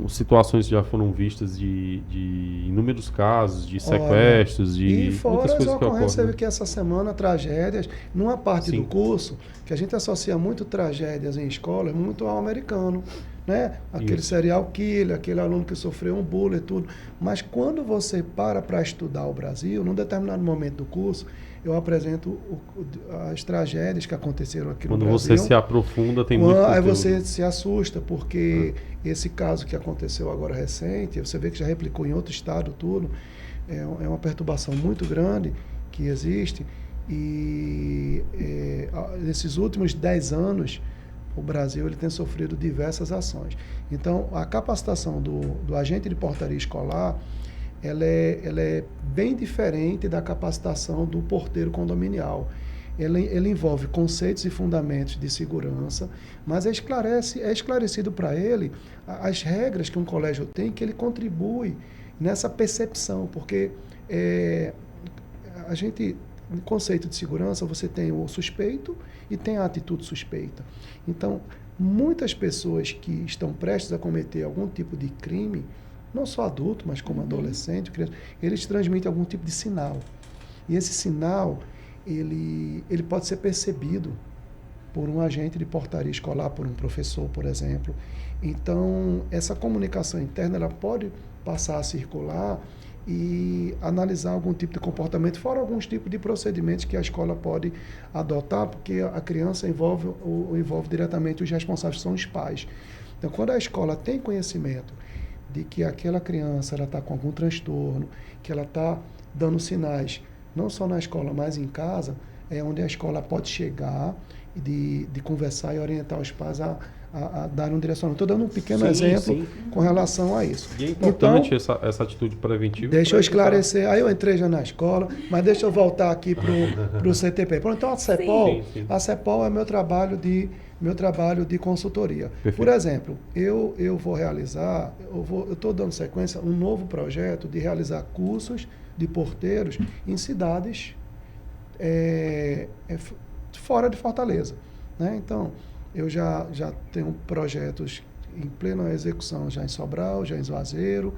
situações já foram vistas de inúmeros casos de sequestros, e muitas fora coisas as que ocorrências ocorrem. que essa semana, tragédias, numa parte Sim. do curso, que a gente associa muito tragédias em escola, muito ao americano, né? Aquele serial killer, aquele aluno que sofreu um bullying e tudo. Mas quando você para estudar o Brasil, num determinado momento do curso, eu apresento as tragédias que aconteceram aqui no Brasil. Quando você se aprofunda, tem muito Aí conteúdo. você se assusta, porque esse caso que aconteceu agora recente, você vê que já replicou em outro estado tudo, é uma perturbação muito grande que existe. E nesses últimos 10 anos, o Brasil ele tem sofrido diversas ações. Então, a capacitação do agente de portaria escolar, ela é bem diferente da capacitação do porteiro condominial. Ele envolve conceitos e fundamentos de segurança, mas é esclarecido para ele as regras que um colégio tem, que ele contribui nessa percepção, porque a gente um conceito de segurança, você tem o suspeito e tem a atitude suspeita. Então, muitas pessoas que estão prestes a cometer algum tipo de crime, não só adulto, mas como adolescente, criança, eles transmitem algum tipo de sinal. E esse sinal, ele pode ser percebido por um agente de portaria escolar, por um professor, por exemplo. Então, essa comunicação interna, ela pode passar a circular e analisar algum tipo de comportamento, fora alguns tipos de procedimentos que a escola pode adotar, porque a criança envolve diretamente os responsáveis, que são os pais. Então, quando a escola tem conhecimento de que aquela criança está com algum transtorno, que ela está dando sinais, não só na escola, mas em casa, é onde a escola pode chegar de conversar e orientar os pais a dar um direcionamento. Estou dando um pequeno exemplo com relação a isso. E é importante então, essa atitude preventiva. Deixa eu esclarecer. Aí eu entrei já na escola, mas deixa eu voltar aqui para o CTP. Então, a CEPOL é meu trabalho de consultoria. Perfeito. Por exemplo, eu vou realizar, eu estou dando sequência, um novo projeto de realizar cursos de porteiros em cidades fora de Fortaleza. Né? Então, eu já tenho projetos em plena execução já em Sobral, já em Juazeiro,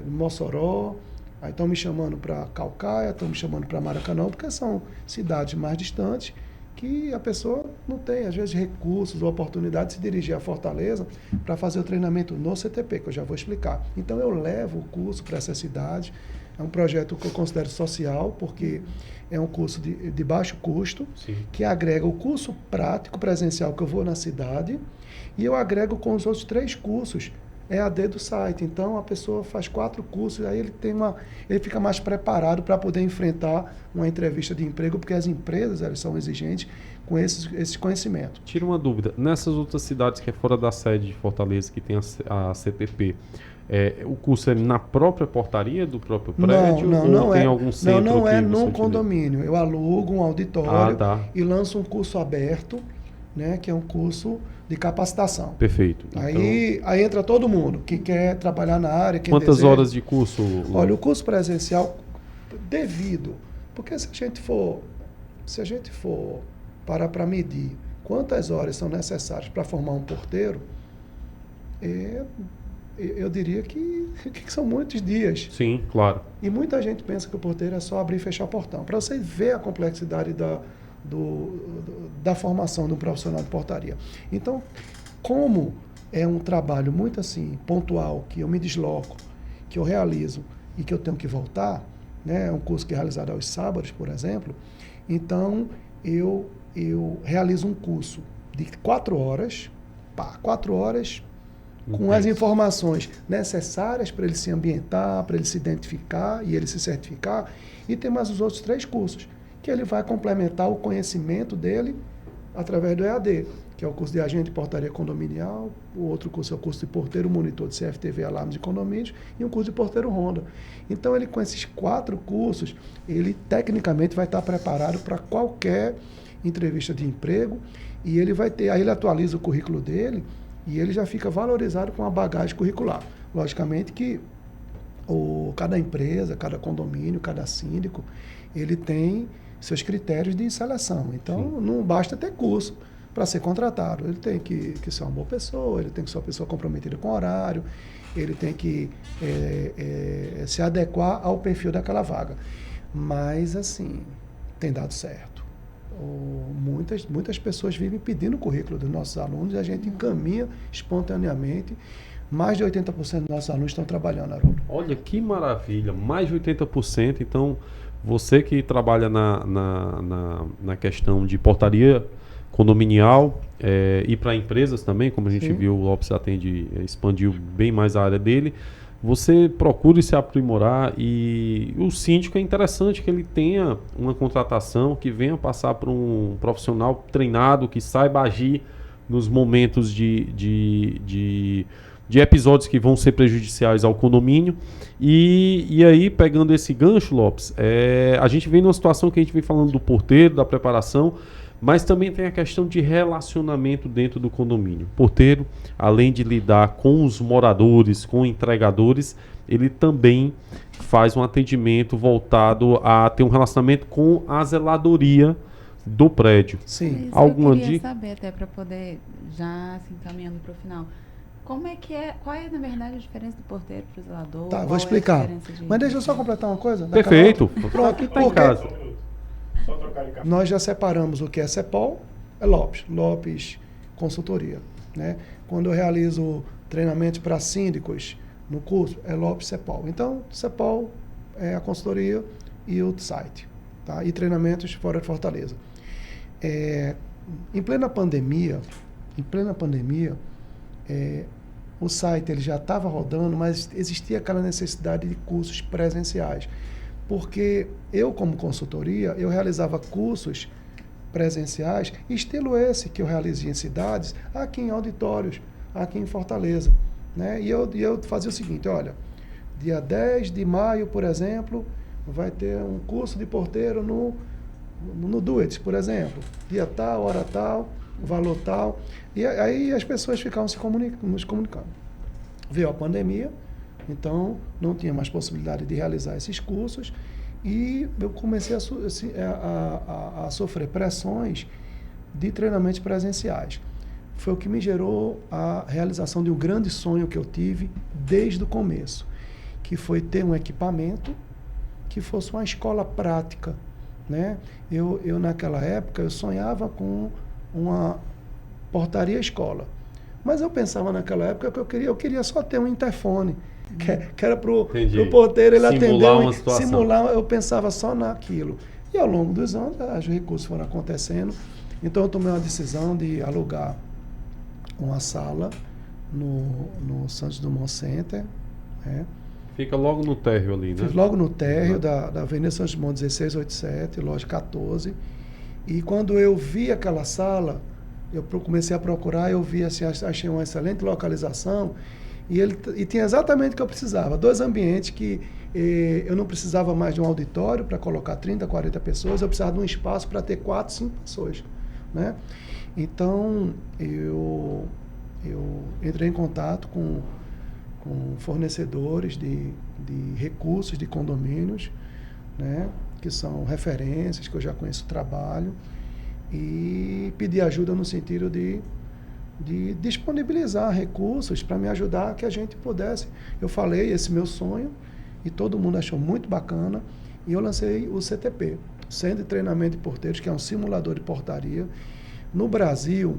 Mossoró, aí estão me chamando para Caucaia, estão me chamando para Maracanã, porque são cidades mais distantes que a pessoa não tem, às vezes, recursos ou oportunidade de se dirigir a Fortaleza para fazer o treinamento no CTP, que eu já vou explicar. Então, eu levo o curso para essas cidades. É um projeto que eu considero social, porque é um curso de baixo custo, sim, que agrega o curso prático presencial que eu vou na cidade e eu agrego com os outros 3 cursos EAD do site. Então, a pessoa faz 4 cursos, aí ele fica mais preparado para poder enfrentar uma entrevista de emprego, porque as empresas elas são exigentes com esse conhecimento. Tira uma dúvida. Nessas outras cidades que é fora da sede de Fortaleza, que tem a CTP, o curso é na própria portaria do próprio prédio? Não tem é. algum centro? Não é num condomínio. Eu alugo um auditório e lanço um curso aberto, né, que é um curso de capacitação. Perfeito. Aí entra todo mundo que quer trabalhar na área. Quantas horas de curso? Olha, o curso presencial, porque se a gente for parar para medir quantas horas são necessárias para formar um porteiro, eu diria que são muitos dias. Sim, claro. E muita gente pensa que o porteiro é só abrir e fechar o portão. Para você ver a complexidade da formação de um profissional de portaria. Então, como é um trabalho muito assim, pontual, que eu me desloco, que eu realizo e que eu tenho que voltar, né? É um curso que é realizado aos sábados, por exemplo. Então, eu realizo um curso de 4 horas, 4 horas, com as informações necessárias para ele se ambientar, para ele se identificar e ele se certificar. E tem mais os outros 3 cursos, que ele vai complementar o conhecimento dele através do EAD, que é o curso de agente de portaria condominial, o outro curso é o curso de porteiro monitor de CFTV, alarmes de condomínios, e um curso de porteiro Honda. Então, ele com esses 4 cursos, ele tecnicamente vai estar preparado para qualquer entrevista de emprego, e ele vai ter, aí ele atualiza o currículo dele, e ele já fica valorizado com a bagagem curricular. Logicamente que cada empresa, cada condomínio, cada síndico, ele tem seus critérios de seleção. Então, sim, não basta ter curso para ser contratado. Ele tem que ser uma boa pessoa, ele tem que ser uma pessoa comprometida com o horário, ele tem que se adequar ao perfil daquela vaga. Mas, assim, tem dado certo. Muitas pessoas vivem pedindo o currículo dos nossos alunos e a gente encaminha espontaneamente. Mais de 80% dos nossos alunos estão trabalhando, Haroldo. Olha que maravilha, mais de 80%. Então, você que trabalha na questão de portaria condominial e para empresas também, como a gente viu, o Lopes expandiu bem mais a área dele. Você procure se aprimorar e o síndico é interessante que ele tenha uma contratação que venha passar por um profissional treinado, que saiba agir nos momentos de episódios que vão ser prejudiciais ao condomínio. E aí, pegando esse gancho, Lopes, a gente vem numa situação que a gente vem falando do porteiro, da preparação, Mas também tem a questão de relacionamento dentro do condomínio. O porteiro, além de lidar com os moradores, com entregadores, ele também faz um atendimento voltado a ter um relacionamento com a zeladoria do prédio. Sim. Alguma eu queria dica? saber, até para poder, já assim, caminhando para o final, qual é, na verdade, a diferença do porteiro para o zelador? Tá, Qual vou é a explicar. diferença de- Mas deixa eu só completar uma coisa. da Perfeito. Carol. Aqui tá em porque- casa. Só trocar de café. Nós já separamos o que é CEPOL, é Lopes Consultoria. Né? Quando eu realizo treinamentos para síndicos no curso, é Lopes CEPOL. Então, CEPOL é a consultoria e o site. Tá? E treinamentos fora de Fortaleza. Em plena pandemia, o site ele já estava rodando, mas existia aquela necessidade de cursos presenciais. Porque eu, como consultoria, eu realizava cursos presenciais, estilo esse que eu realizei em cidades, aqui em auditórios, aqui em Fortaleza. Né? E eu fazia o seguinte, olha, dia 10 de maio, por exemplo, vai ter um curso de porteiro no Duets, por exemplo. Dia tal, hora tal, valor tal. E aí as pessoas ficavam nos comunicando. Veio a pandemia, então não tinha mais possibilidade de realizar esses cursos e eu comecei a sofrer pressões de treinamentos presenciais. Foi o que me gerou a realização de um grande sonho que eu tive desde o começo, que foi ter um equipamento que fosse uma escola prática. Né? Eu naquela época, eu sonhava com uma portaria escola. Mas eu pensava naquela época que eu queria só ter um interfone, que era para o porteiro ele atender, uma situação. simular, eu pensava só naquilo. E ao longo dos anos, os recursos foram acontecendo, então eu tomei uma decisão de alugar uma sala no Santos Dumont Center, né? Fica logo no térreo ali, né? Fiz logo no térreo da Avenida Santos Dumont 1687, loja 14. E quando eu vi aquela sala, eu comecei a procurar, eu vi assim, achei uma excelente localização e tinha exatamente o que eu precisava. 2 ambientes que eu não precisava mais de um auditório para colocar 30, 40 pessoas, eu precisava de um espaço para ter 4, 5 pessoas. Né? Então, eu entrei em contato com fornecedores de recursos de condomínios, né, que são referências, que eu já conheço o trabalho, e pedi ajuda no sentido de disponibilizar recursos para me ajudar que a gente pudesse. Eu falei esse meu sonho e todo mundo achou muito bacana e eu lancei o CTP, Centro de Treinamento de Porteiros, que é um simulador de portaria. No Brasil,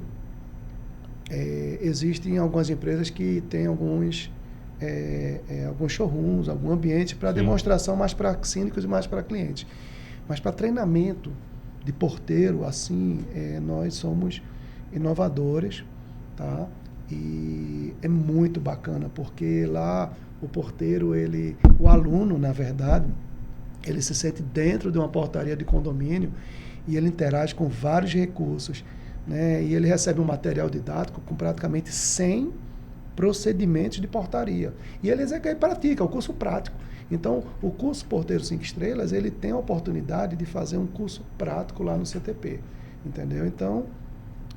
existem algumas empresas que têm alguns showrooms, algum ambiente para demonstração mais para síndicos e mais para clientes. Mas para treinamento de porteiro, assim, nós somos inovadores, tá? E é muito bacana, porque lá o porteiro, o aluno, na verdade, ele se sente dentro de uma portaria de condomínio e ele interage com vários recursos, né? E ele recebe um material didático com praticamente 100 procedimentos de portaria. E ele pratica, é o curso prático. Então, o curso Porteiro 5 Estrelas, ele tem a oportunidade de fazer um curso prático lá no CTP. Entendeu? Então,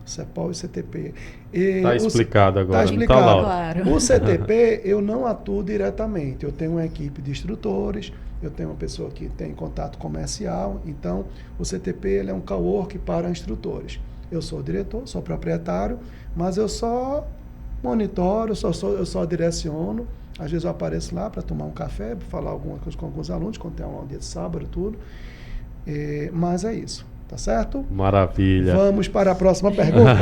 CEPOL e CTP. Está explicado agora. Está explicado. Tá lá. Claro. O CTP, eu não atuo diretamente. Eu tenho uma equipe de instrutores, eu tenho uma pessoa que tem contato comercial. Então, o CTP ele é um cowork para instrutores. Eu sou o diretor, sou proprietário, mas eu só monitoro, eu só direciono. Às vezes eu apareço lá para tomar um café, para falar alguma coisa com alguns alunos, quando tem um dia de sábado e tudo. Mas é isso, tá certo? Maravilha. Vamos para a próxima pergunta.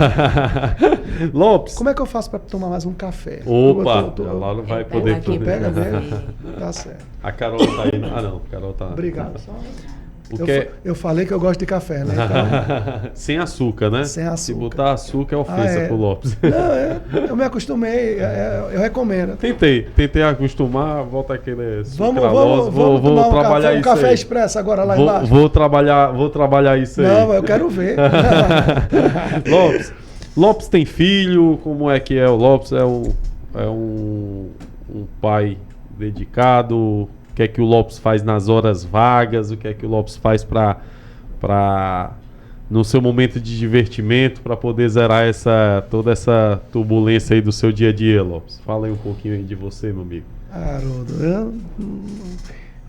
Lopes. Como é que eu faço para tomar mais um café? Opa, lá não vai poder. aqui, Pega mesmo? Tá certo. A Carol tá aí. Ah, não, a Carol tá. Obrigado. Eu falei que eu gosto de café, né? Então, sem açúcar, né? Sem açúcar. Se botar açúcar é ofensa pro Lopes. Não, eu me acostumei, eu recomendo. Tentei acostumar, volta aquele Vamos vou trabalhar um isso café aí. expresso agora lá embaixo. Vou trabalhar isso aí. Não, eu quero ver. Lopes tem filho? Como é que é o Lopes? É um pai dedicado? O que é que o Lopes faz nas horas vagas? O que é que o Lopes faz para no seu momento de divertimento para poder zerar toda essa turbulência aí do seu dia a dia, Lopes? Fala aí um pouquinho aí de você, meu amigo. Haroldo,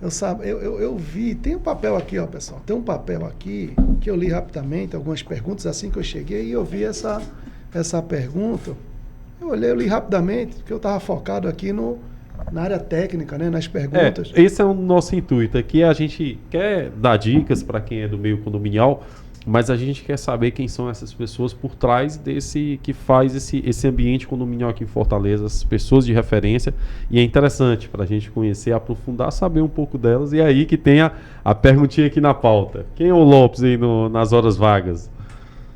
eu vi, tem um papel aqui, ó, pessoal, tem um papel aqui que eu li rapidamente, algumas perguntas assim que eu cheguei e eu vi essa pergunta. Eu li rapidamente, porque eu estava focado aqui na área técnica, né, nas perguntas. Esse é o nosso intuito aqui. A gente quer dar dicas para quem é do meio condominial, mas a gente quer saber quem são essas pessoas por trás que faz esse ambiente condominial aqui em Fortaleza, as pessoas de referência. E é interessante para a gente conhecer, aprofundar, saber um pouco delas. E aí que tem a perguntinha aqui na pauta. Quem é o Lopes aí nas horas vagas?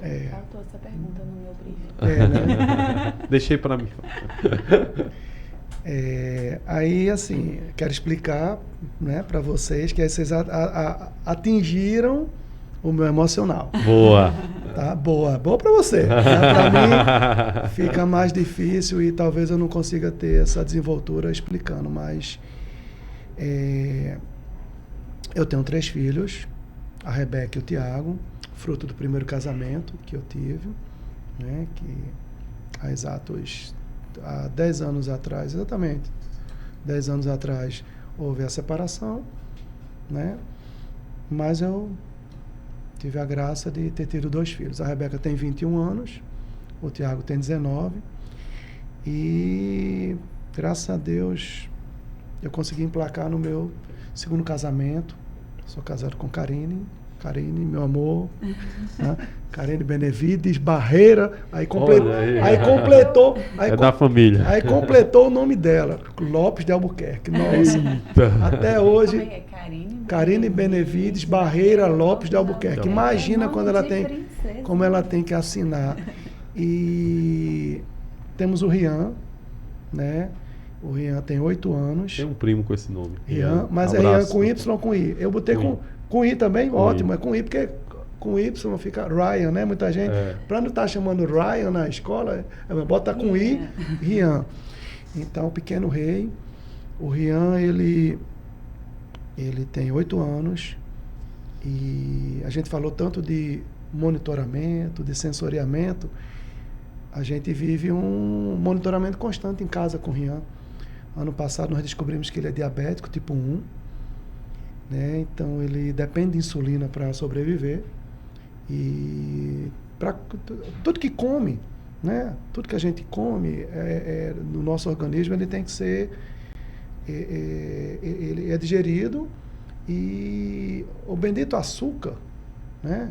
Faltou essa pergunta no meu briefing. Né? Deixei para mim. Aí, assim, quero explicar, né, para vocês que vocês atingiram o meu emocional. Boa. Tá? Boa para você. Para mim fica mais difícil e talvez eu não consiga ter essa desenvoltura explicando, mas eu tenho 3 filhos, a Rebeca e o Tiago, fruto do primeiro casamento que eu tive, né, que há 10 anos atrás, exatamente, 10 anos atrás houve a separação, né, mas eu tive a graça de ter tido 2 filhos. A Rebeca tem 21 anos, o Tiago tem 19 e graças a Deus eu consegui emplacar no meu segundo casamento. Sou casado com Karine, meu amor, né? Karine Benevides Barreira, aí completou, da família. Aí completou o nome dela, Lopes de Albuquerque. Nossa, até hoje. Como é que é? Karine Benevides Barreira Lopes de Albuquerque. Imagina quando ela tem, como ela tem que assinar. E temos o Rian, né? O Rian tem 8 anos. Tem um primo com esse nome. Rian, mas abraço. É Rian com Y ou com I? Eu botei com I também, com ótimo. I. É com I, porque com Y fica Ryan, né? Muita gente, para não estar chamando Ryan na escola, bota com I, Rian. Então, o pequeno rei, o Rian, ele tem 8 anos e a gente falou tanto de monitoramento, de sensoriamento. A gente vive um monitoramento constante em casa com o Rian. Ano passado nós descobrimos que ele é diabético tipo 1, né? Então ele depende de insulina para sobreviver e para tudo que come, né? Tudo que a gente come no nosso organismo ele tem que ser ele é digerido e o bendito açúcar, né?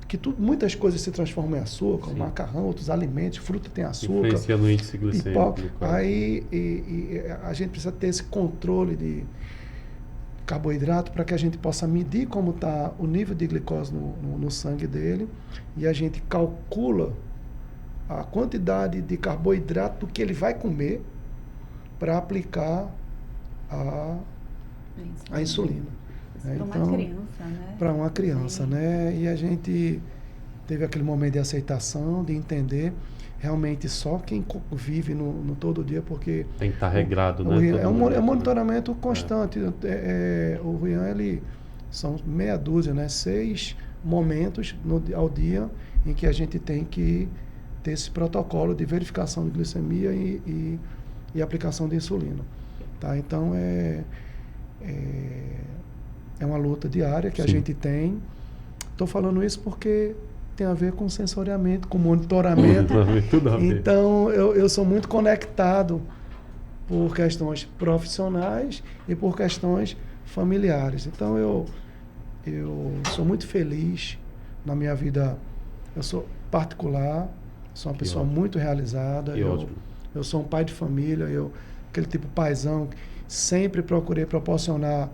Que muitas coisas se transformam em açúcar, macarrão, outros alimentos, fruta tem açúcar. Influencia no índice glicêmico. Aí a gente precisa ter esse controle de carboidrato para que a gente possa medir como está o nível de glicose no sangue dele e a gente calcula a quantidade de carboidrato que ele vai comer para aplicar a insulina. Para uma criança, né? Para uma criança, né? E a gente teve aquele momento de aceitação, de entender realmente só quem vive no todo dia, porque... Tem que estar regrado, né? É um monitoramento constante. O Rian, são meia dúzia, né? 6 momentos ao dia em que a gente tem que ter esse protocolo de verificação de glicemia e aplicação de insulina. Tá? Então, é uma luta diária que a gente tem. Estou falando isso porque tem a ver com sensoriamento, com monitoramento. Então, eu sou muito conectado por questões profissionais e por questões familiares. Então, eu sou muito feliz na minha vida. Eu sou particular, sou uma pessoa muito realizada. Eu sou um pai de família, aquele tipo paizão, sempre procurei proporcionar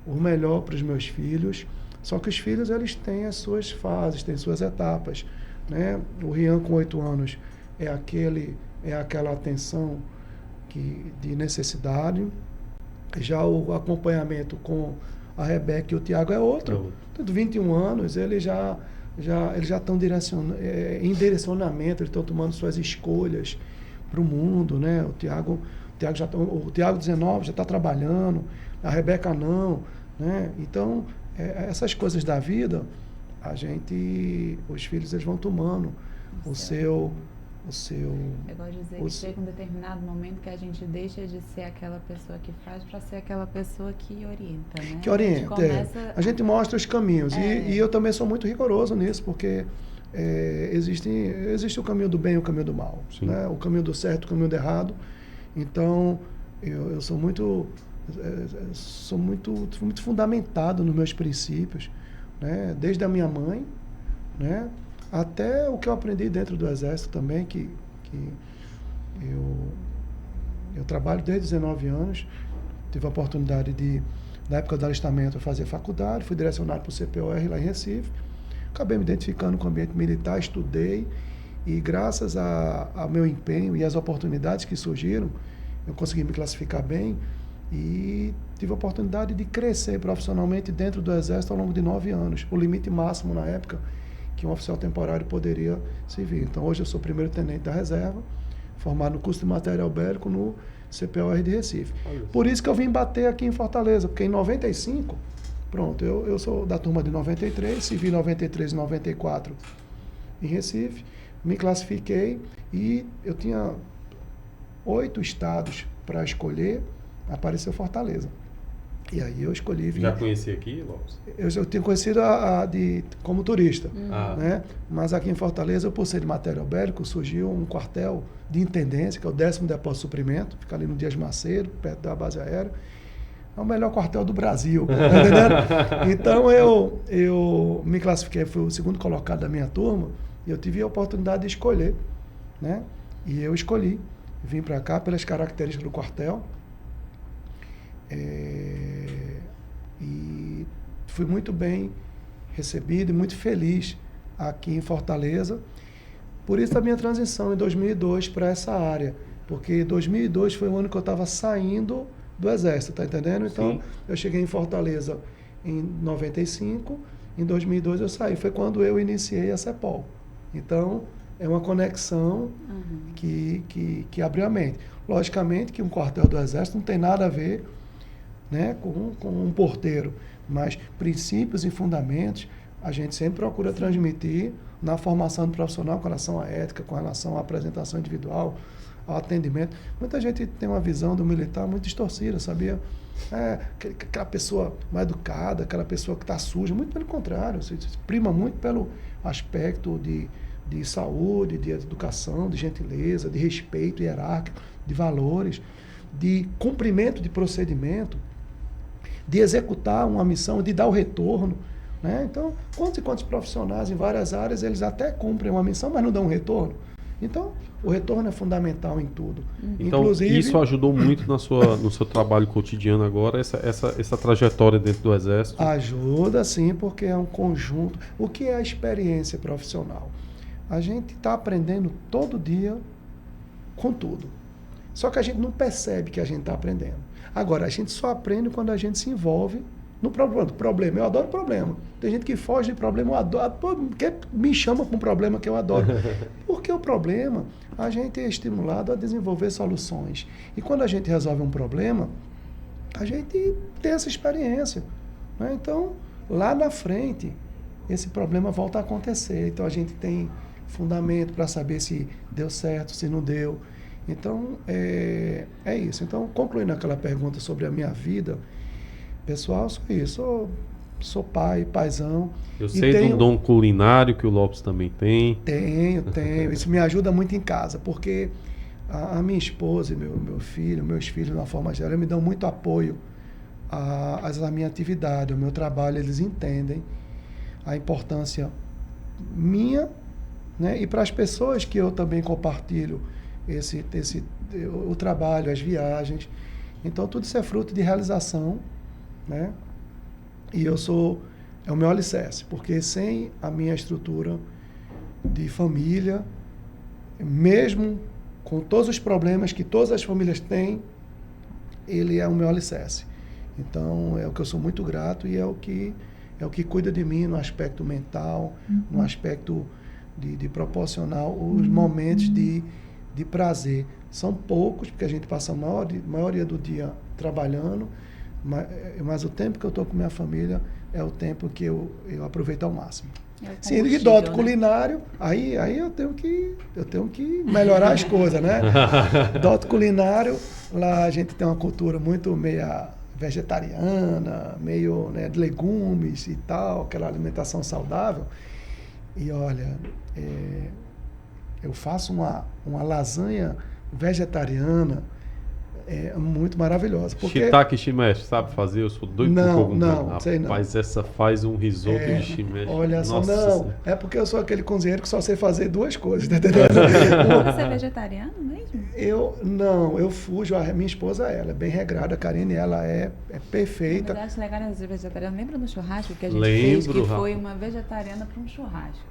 o melhor para os meus filhos, só que os filhos eles têm as suas fases, têm suas etapas, né? O Rian com 8 anos é aquela atenção de necessidade, já o acompanhamento com a Rebeca e o Tiago é outro. De 21 anos eles já estão em direcionamento, eles estão tomando suas escolhas para o mundo, né? O Tiago 19 já está trabalhando, a Rebeca não, né? Então, essas coisas da vida, os filhos eles vão tomando o seu Eu gosto de dizer que chega um determinado momento que a gente deixa de ser aquela pessoa que faz para ser aquela pessoa que orienta, né? Que orienta. A gente mostra os caminhos. E eu também sou muito rigoroso nisso, porque existe o caminho do bem e o caminho do mal. Né? O caminho do certo e o caminho do errado. Então, eu sou muito fundamentado nos meus princípios, né? Desde a minha mãe, né? Até o que eu aprendi dentro do Exército também, que eu trabalho desde 19 anos, tive a oportunidade na época do alistamento, fazer faculdade, fui direcionado para o CPOR lá em Recife, acabei me identificando com o ambiente militar, estudei, e graças ao meu empenho e às oportunidades que surgiram, eu consegui me classificar bem e tive a oportunidade de crescer profissionalmente dentro do Exército ao longo de 9 anos, o limite máximo na época que um oficial temporário poderia servir. Então, hoje eu sou primeiro tenente da reserva, formado no curso de material bélico no CPOR de Recife. Por isso que eu vim bater aqui em Fortaleza, porque em 95, pronto, eu sou da turma de 93, servi 93 e 94 em Recife, me classifiquei e eu tinha 8 estados para escolher, apareceu Fortaleza. E aí eu escolhi vir. Já conheci aqui, Lopes? Eu tinha conhecido como turista, né? Mas aqui em Fortaleza, por ser de material bélico, surgiu um quartel de intendência, que é o 10º Depósito de Suprimento, fica ali no Dias Macedo, perto da base aérea. É o melhor quartel do Brasil, tá entendendo? Então eu me classifiquei, fui o segundo colocado da minha turma, e eu tive a oportunidade de escolher, né? E eu escolhi, vim para cá pelas características do quartel. E fui muito bem recebido e muito feliz aqui em Fortaleza. Por isso a minha transição em 2002 para essa área, porque 2002 foi o ano que eu estava saindo do Exército, tá entendendo? Então, sim, eu cheguei em Fortaleza em 95, em 2002 eu saí, foi quando eu iniciei a CEPOL. Então, é uma conexão que abriu a mente. Logicamente que um quartel do Exército não tem nada a ver, né, com um porteiro, mas princípios e fundamentos a gente sempre procura transmitir na formação do profissional com relação à ética, com relação à apresentação individual, ao atendimento. Muita gente tem uma visão do militar muito distorcida, sabia? Aquela pessoa mal educada, aquela pessoa que está suja, muito pelo contrário, se prima muito pelo aspecto de saúde, de educação, de gentileza, de respeito hierárquico, de valores, de cumprimento de procedimento, de executar uma missão, de dar o retorno, né? Então, quantos e quantos profissionais em várias áreas, eles até cumprem uma missão, mas não dão um retorno? Então, o retorno é fundamental em tudo. Então, inclusive, isso ajudou muito no seu trabalho cotidiano agora, essa trajetória dentro do Exército? Ajuda, sim, porque é um conjunto. O que é a experiência profissional? A gente está aprendendo todo dia com tudo. Só que a gente não percebe que a gente está aprendendo. Agora, a gente só aprende quando a gente se envolve no problema. Eu adoro problema. Tem gente que foge de problema, eu adoro. Porque me chama para um problema que eu adoro. Porque o problema, a gente é estimulado a desenvolver soluções. E quando a gente resolve um problema, a gente tem essa experiência, né? Então, lá na frente, esse problema volta a acontecer. Então, a gente tem fundamento para saber se deu certo, se não deu. Então, é isso. Então, concluindo aquela pergunta sobre a minha vida, pessoal, sou isso. Sou pai, paizão. Eu sei do dom culinário que o Lopes também tem. Tenho. Isso me ajuda muito em casa, porque a minha esposa e meu filho, meus filhos, de uma forma geral, me dão muito apoio à minha atividade, ao meu trabalho. Eles entendem a importância minha, né? E para as pessoas que eu também compartilho o trabalho, as viagens. Então, tudo isso é fruto de realização, né? E é o meu alicerce, porque sem a minha estrutura de família, mesmo com todos os problemas que todas as famílias têm, ele é o meu alicerce. Então, é o que eu sou muito grato e é o que cuida de mim no aspecto mental, no aspecto de proporcionar os momentos de prazer. São poucos, porque a gente passa a maioria do dia trabalhando, mas o tempo que eu estou com minha família é o tempo que eu aproveito ao máximo. É o Sim, de combustível, dote né? culinário, aí eu tenho que melhorar as coisas, né? Dote culinário, lá a gente tem uma cultura muito meia vegetariana, meio, né, de legumes e tal, aquela alimentação saudável. E olha, eu faço uma lasanha vegetariana muito maravilhosa. Porque Shiitake shimeshi, sabe fazer? Eu sou doido por Não, cogumelo. não, sei não. Rapaz, essa faz um risoto de shimeshi. olha só, Nossa não, Senhora. é porque eu sou aquele cozinheiro que só sei fazer duas coisas, tá entendendo? Você é vegetariano mesmo? Eu fujo, a minha esposa, ela é bem regrada, a Karine, ela é perfeita. Na verdade, legal ser vegetariana. Lembra do churrasco que a gente Lembro, fez? Que foi rapaz. uma vegetariana para um churrasco.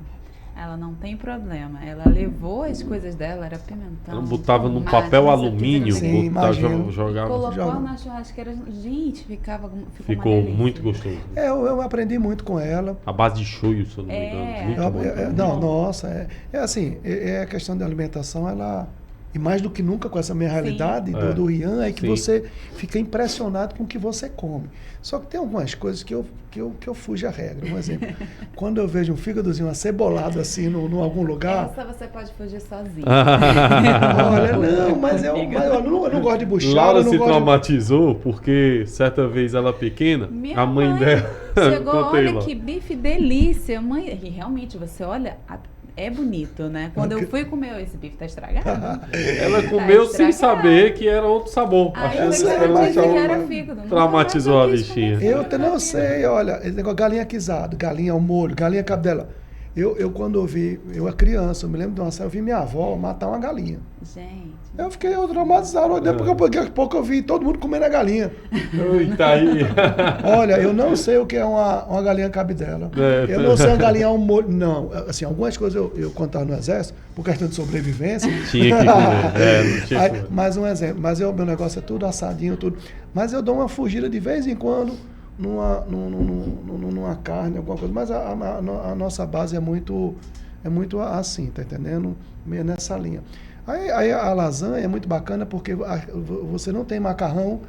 Ela não tem problema. Ela levou as coisas dela, era pimentão. Ela botava num tomate, papel não sei o que, alumínio, não sei o que. Sim, botava, imagino. jogava. Colocou Joga. na churrasqueira. Gente, ficou Ficou uma delícia. muito gostoso. Eu aprendi muito com ela. A base de shoyu, se eu não me engano. Muito bom. Não, nossa, assim, a questão da alimentação, ela. E mais do que nunca com essa minha realidade É. do Rian, é que Sim. você fica impressionado com o que você come. Só que tem algumas coisas que eu fujo a regra. Um exemplo, quando eu vejo um fígadozinho acebolado assim no algum lugar, Essa você pode fugir sozinho. olha, não, mas eu não gosto de buchada, Laura eu não se gosto de... traumatizou porque certa vez ela pequena, Minha a mãe dela. chegou, Conta aí, olha Laura. que bife delícia. Mãe, e realmente, você olha, é bonito, né? Quando eu fui comer, esse bife tá estragado. Ela comeu sem estragado. saber que era outro sabor. Aí Achando eu que sei, era mas disse um que sabor. era fígado. Nunca Traumatizou mais a eu quis comer bichinha. Eu fígado não na sei, vida. olha, esse negócio galinha guisado, galinha ao molho, galinha cabidela. Eu quando eu era criança, eu me lembro de uma cena, eu vi minha avó matar uma galinha. Gente. Eu fiquei traumatizado, depois daqui a pouco eu vi todo mundo comendo a galinha. Eita aí. Olha, eu não sei o que é uma galinha cabidela. É, Eu não sei uma galinha ao molho. Não, assim, algumas coisas eu quando estava no exército, por questão de sobrevivência. Tinha que comer. Não tinha Aí, que comer. mais um exemplo, meu negócio é tudo assadinho, tudo. Mas eu dou uma fugida de vez em quando numa carne, alguma coisa. Mas a nossa base é muito assim, tá entendendo? Meio nessa linha. Aí a lasanha é muito bacana porque você não tem macarrão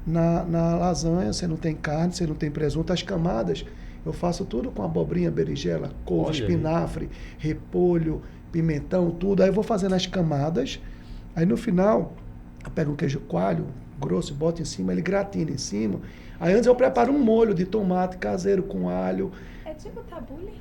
na lasanha, você não tem carne, você não tem presunto. As camadas, eu faço tudo com abobrinha, berinjela, couve, Olha aí. espinafre, repolho, pimentão, tudo. Aí eu vou fazendo as camadas. Aí no final, eu pego um queijo coalho grosso, boto em cima, ele gratina em cima. Aí antes eu preparo um molho de tomate caseiro com alho. É tipo tabule?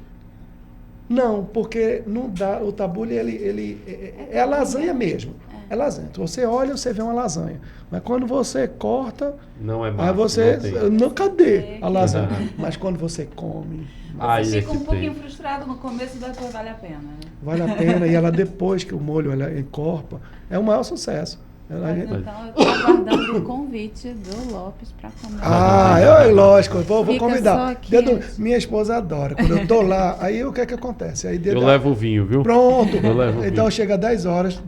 Não, porque não dá, o tabule é a lasanha mesmo. É lasanha. Então, você olha, você vê uma lasanha. Mas quando você corta, Não é aí massa, você não tem. não cadê a lasanha? Uhum. Mas quando você come, Aí Você é fica um que pouquinho tem. frustrado no começo, depois vale a pena, né? vale a pena. E ela depois que o molho ela encorpa, é o maior sucesso. Mas então eu tô aguardando o convite do Lopes para comer. Lógico, eu vou Fica convidar. só aqui. Minha esposa adora. Quando eu tô lá, aí o que é que acontece? Aí Eu levo o vinho, viu? Pronto. Eu levo Então vinho. chega 10 horas,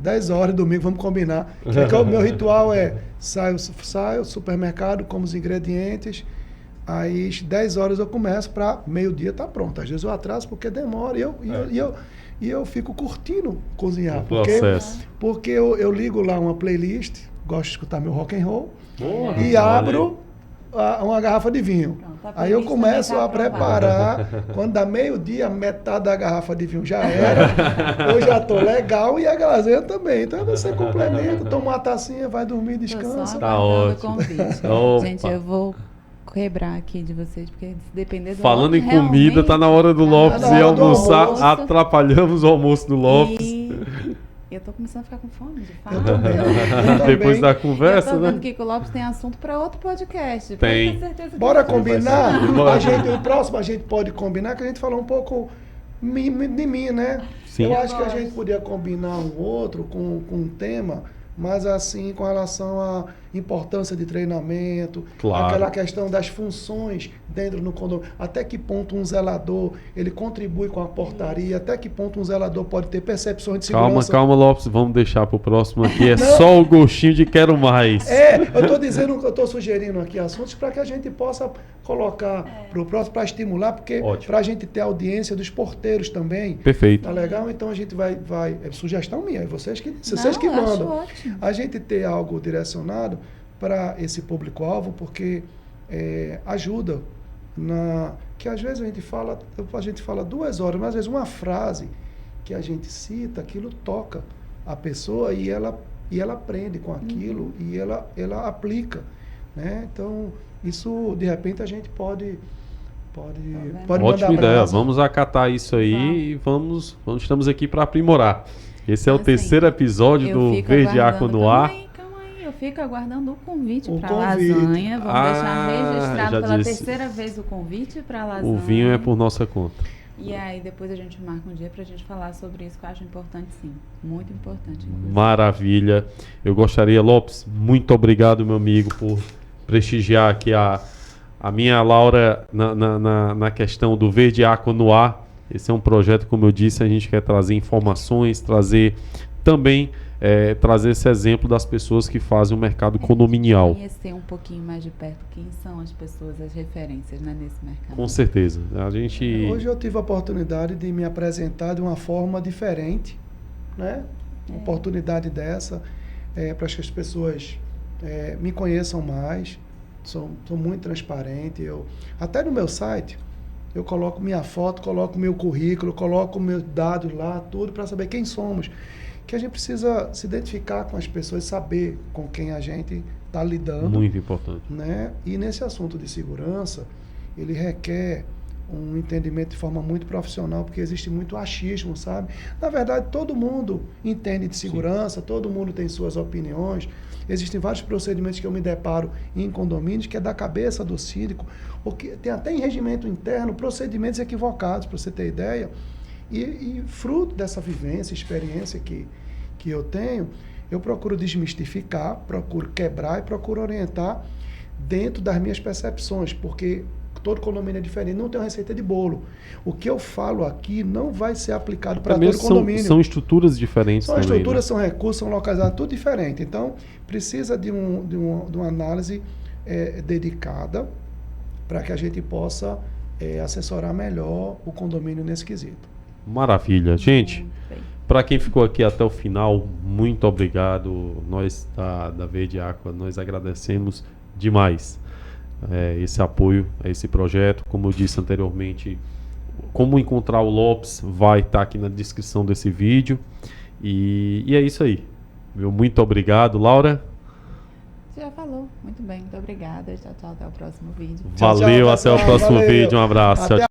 domingo, vamos combinar. Que o meu ritual é saio supermercado, como os ingredientes. Aí 10 horas eu começo para meio-dia tá pronto. Às vezes eu atraso porque demora e eu fico curtindo cozinhar. O processo. Porque eu ligo lá uma playlist, gosto de escutar meu rock and roll Boa, e olha abro uma garrafa de vinho. Pronto, a Aí eu playlist começo também a tá aprovada. preparar. Quando dá meio-dia, metade da garrafa de vinho já era. Eu já tô legal e a lasanha também. Então você complementa, toma uma tacinha, vai dormir, Tô só descansa. Tá aguardando o ótimo. convite. Opa. Gente, eu vou quebrar aqui de vocês, porque se depender do Falando em Lopes, comida, tá na hora do tá Lopes na hora ir do almoçar. almoço. Atrapalhamos o almoço do Lopes. E eu tô começando a ficar com fome, de fato. Eu também. Eu também. Depois da Eu conversa, tô vendo né? que o Lopes tem assunto para outro podcast. Tem. Pode ter certeza que Bora vai ser. combinar? Bora. O próximo a gente pode combinar, que a gente falou um pouco de mim, né? Sim. Eu acho que a Gosto. gente podia combinar um outro com um tema, mas assim, com relação à importância de treinamento, Claro. aquela questão das funções dentro do condomínio, até que ponto um zelador, ele contribui com a portaria, até que ponto um zelador pode ter percepções de segurança. Calma, Lopes, vamos deixar pro próximo aqui. É só o gostinho de quero mais. Eu estou sugerindo aqui assuntos para que a gente possa colocar para o próximo, para estimular, porque Ótimo. para a gente ter a audiência dos porteiros também. Perfeito. Tá legal? Então a gente vai é sugestão minha, é vocês que Não, eu acho mandam. ótimo. A gente ter algo direcionado para esse público-alvo, porque ajuda que às vezes a gente fala 2 horas, mas às vezes uma frase que a gente cita, aquilo toca a pessoa e ela aprende com aquilo e ela aplica, né? Então, isso, de repente, a gente pode Ótima mandar ideia. brasa. Vamos acatar isso aí e vamos, estamos aqui para aprimorar. Esse é o Assim, terceiro episódio eu do fico Verde aguardando- Aqua no Ar. Calma aí, eu fico aguardando o convite O para convite. lasanha. Vamos deixar já registrado pela disse. terceira vez o convite para lasanha. O vinho é por nossa conta. E aí depois a gente marca um dia pra gente falar sobre isso, que eu acho importante, sim. Muito importante, inclusive. Maravilha. Eu gostaria, Lopes, muito obrigado, meu amigo, por prestigiar aqui a minha Laura na questão do Verde Aqua no Ar. Esse é um projeto, como eu disse, a gente quer trazer informações, trazer também trazer esse exemplo das pessoas que fazem o mercado condominial. Conhecer um pouquinho mais de perto quem são as pessoas, as referências, né, nesse mercado. Com certeza. A gente... Hoje eu tive a oportunidade de me apresentar de uma forma diferente, né? Uma oportunidade dessa para que as pessoas me conheçam mais. Sou muito transparente. Até no meu site, eu coloco minha foto, coloco meu currículo, coloco meus dados lá, tudo para saber quem somos. Que a gente precisa se identificar com as pessoas, saber com quem a gente está lidando. Muito importante. Né? E nesse assunto de segurança, ele requer um entendimento de forma muito profissional, porque existe muito achismo, sabe? Na verdade, todo mundo entende de segurança, todo mundo tem suas opiniões. Existem vários procedimentos que eu me deparo em condomínios, que é da cabeça do síndico, ou que tem até em regimento interno procedimentos equivocados, para você ter ideia. E fruto dessa vivência, experiência que eu tenho, eu procuro desmistificar, procuro quebrar e procuro orientar dentro das minhas percepções, porque todo condomínio é diferente, não tem uma receita de bolo. O que eu falo aqui não vai ser aplicado para todo condomínio. São estruturas diferentes São também, estruturas, né? são recursos, são localizados, tudo diferente. Então, precisa de uma análise dedicada para que a gente possa assessorar melhor o condomínio nesse quesito. Maravilha. Gente, Muito bem. para quem ficou aqui até o final, muito obrigado. Nós da Verde Aqua, nós agradecemos demais esse apoio a esse projeto. Como eu disse anteriormente, como encontrar o Lopes vai estar aqui na descrição desse vídeo. E é isso aí. Meu muito obrigado, Laura. Você já falou. Muito bem, muito obrigada. Tchau, tchau. Até o próximo vídeo. Tchau, Valeu, tchau, até o pessoal. próximo Valeu. vídeo. Um abraço. Até Tchau,